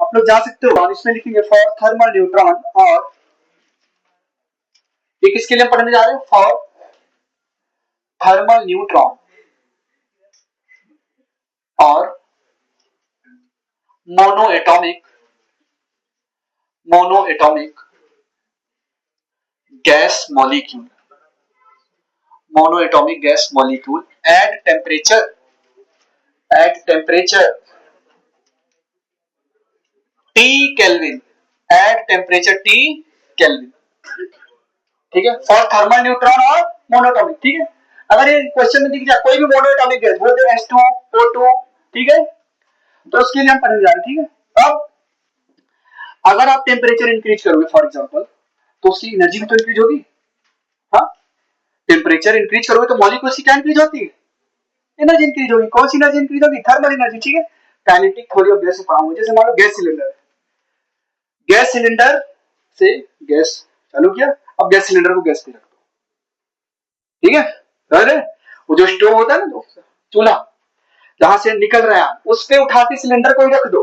आप लोग जा सकते हो और इसमें लिखेंगे फॉर थर्मल न्यूट्रॉन, और ये किसके लिए पढ़ने जा रहे हैं, फॉर थर्मल न्यूट्रॉन और mono atomic gas molecule, mono atomic gas molecule at temperature T kelvin, at temperature T kelvin, ठीक है, फॉर थर्मल न्यूट्रॉन और मोनोटॉमिक, ठीक है। अगर ये क्वेश्चन में दिख जाए कोई भी मोनोटॉमिक गैस बोल दे H2 O2, ठीक है, तो उसके लिए हम पढ़ने जा रहे हैं, ठीक है। अब अगर आप टेम्परेचर इंक्रीज करोगे फॉर एग्जांपल, तो उसकी एनर्जी भी तो इंक्रीज होगी, हाँ, टेम्परेचर इंक्रीज करोगे तो मॉलिक्यूल्स की क्या इंक्रीज होती है, एनर्जी इंक्रीज होगी। कौन सी एनर्जी इंक्रीज होगी, थर्मल एनर्जी, ठीक है। काइनेटिक थ्योरी ऑफ गैस से पढ़ा हूं, जैसे मान लो गैस सिलेंडर, गैस सिलेंडर से गैस चालू किया, अब गैस सिलेंडर को गैस पे रख दो, ठीक है। अरे वो जो स्टोव होता है ना, जो चूल्हा जहां से निकल रहा है, उस पे उठा के सिलेंडर को ही रख दो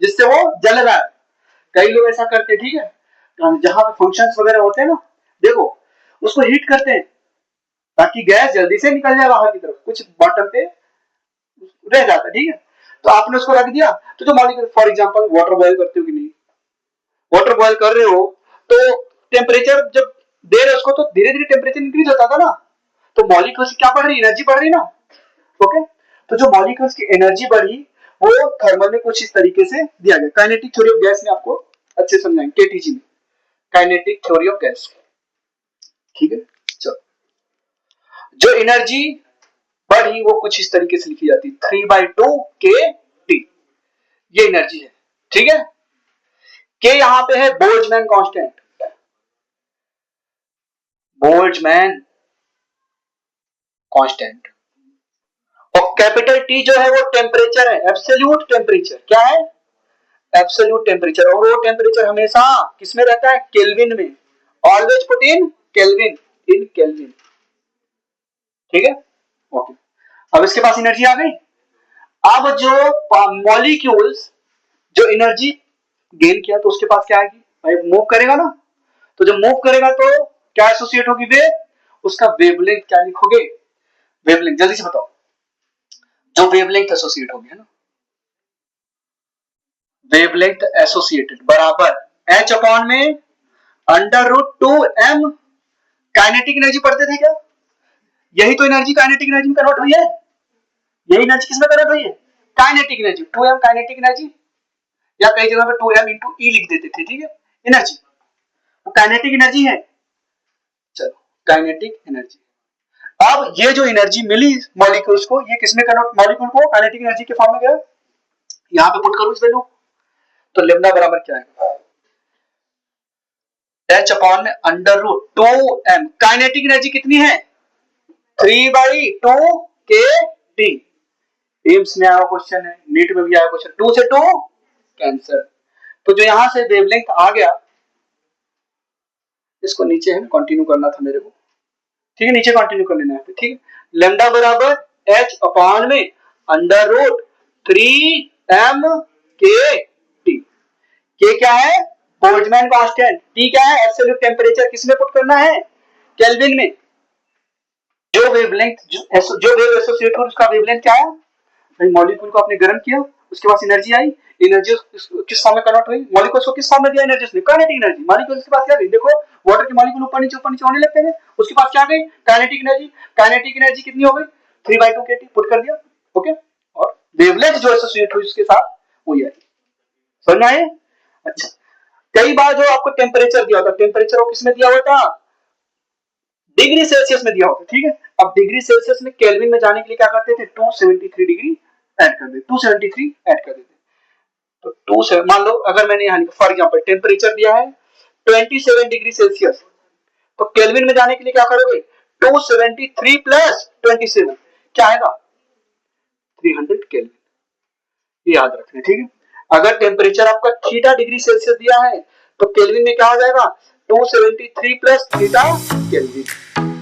जिससे वो जल रहा है। कई लोग ऐसा करते हैं, ठीक है, जहां पे फंक्शंस वगैरह होते हैं ना, देखो उसको हीट करते हैं ताकि गैस जल्दी से निकल जाए बाहर की तरफ, कुछ बॉटम पे रह जाता है, ठीक है। तो आपने उसको रख दिया, तो जो molecule for example water boil करते हो कि नहीं, वाटर बॉयल कर रहे हो तो टेम्परेचर जब दे रहे उसको तो धीरे धीरे टेम्परेचर इंक्रीज होता था ना, तो मॉलिक्यूल्स की क्या बढ़ रही, एनर्जी बढ़ रही ना, ओके। तो जो मॉलिक्यूल्स की एनर्जी बढ़ी वो थर्मल में कुछ इस तरीके से दिया गया, काइनेटिक थ्योरी ऑफ गैस में आपको अच्छे समझाएंगे केटीजी में, काइनेटिक थ्योरी ऑफ गैस, ठीक है। चलो, जो एनर्जी बढ़ी वो कुछ इस तरीके से लिखी जाती है 3/2 के टी, ये एनर्जी है, ठीक है। के यहां पे है बोल्ट्जमैन कांस्टेंट, बोल्ट्जमैन कांस्टेंट, और कैपिटल टी जो है वो टेम्परेचर है, एब्सोल्यूट टेम्परेचर, क्या है, एब्सोल्यूट टेम्परेचर, और वो टेम्परेचर हमेशा किसमें रहता है, केल्विन में, always put in kelvin, in kelvin, ठीक है, ओके। अब इसके पास एनर्जी आ गई। अब जो मॉलिक्यूल्स जो एनर्जी गेन किया तो उसके पास क्या आएगी भाई, मूव करेगा ना, तो जब मूव करेगा तो क्या एसोसिएट होगी वेव, उसका वेवलेंथ क्या लिखोगे, वेवलेंथ, जल्दी से बताओ, जो वेवलेंथ एसोसिएट होगी, है ना, वेवलेंथ एसोसिएटेड बराबर h अपॉन में √2m, काइनेटिक एनर्जी पढ़ते थे क्या, यही तो एनर्जी काइनेटिक एनर्जी में कन्वर्ट हुई है, यही एनर्जी किसमें कन्वर्ट हुई है, kinetic energy, 2m kinetic energy, या कई जगह पे 2m इंटू ई लिख देते थे, ठीक है, एनर्जी, वो काइनेटिक एनर्जी है। चलो, काइनेटिक एनर्जी, अब ये जो एनर्जी मिली मॉलिक्यूल्स को, ये किसमें कन्वर्ट, मॉलिक्यूल को काइनेटिक एनर्जी के फॉर्म में गया, यहां पे पुट करूं इस वैल्यू, तो लेमडा बराबर क्या है, h अपॉन में √2m, काइनेटिक एनर्जी कितनी है 3/2 के टी, एम्स में आया क्वेश्चन है, नीट में भी आया क्वेश्चन, 2 से 2 कैंसर, तो जो यहां से वेवलेंथ आ गया, इसको नीचे है कंटिन्यू करना था मेरे को, ठीक है, नीचे कंटिन्यू कर लेना है, ठीक है, लेमडा बराबर h अपॉन में √3m के टी, के क्या है बोल्ट्जमैन कांस्टेंट, टी क्या है एब्सोल्यूट टेम्परेचर, किसमें पुट करना है, केल्विन में, जो वेवलेंथ जो वेव एसोसिएट हो उसका वेवलेंथ क्या है भाई, मॉलिक्यूल को आपने गर्म किया, उसके पास एनर्जी आई, एनर्जी किस फॉर्म में कन्वर्ट हुई, मॉलिक्यूल्स को किस फॉर्म में दिया एनर्जी उसने, काइनेटिक एनर्जी, मॉलिक्यूल्स के पास क्या गई, देखो वाटर के मॉलिक्यूल ऊपर नीचे होने लगते हैं, उसके पास क्या गई काइनेटिक एनर्जी, काइनेटिक एनर्जी कितनी हो गई 3/2 kT, पुट कर दिया, ओके, और वेवलेंथ जो एसोसिएट हुई उसके साथ वही आई, समझ में आए। अच्छा, कई बार जो आपको टेम्परेचर दिया होता, टेम्परेचर वो किसमें दिया होता, डिग्री सेल्सियस में दिया होता, ठीक है। अब डिग्री सेल्सियस में केल्विन में जाने के लिए क्या करते थे, 273 डिग्री ऐड कर देते, 273 ऐड कर देते, तो 2 से मान लो अगर मैंने यहाँ फॉर एग्जांपल टेम्परेचर दिया है 27 डिग्री सेल्सियस, तो केल्विन में जाने के लिए क्या करोगे 273 प्लस 27 क्या आएगा 300 केल्विन, ये याद रखना, ठीक है। अगर टेम्परेचर आपका थीटा डिग्री सेल्सियस दिया है तो केल्विन में क्या आ जाएगा 273 प्लस थीटा केल्विन।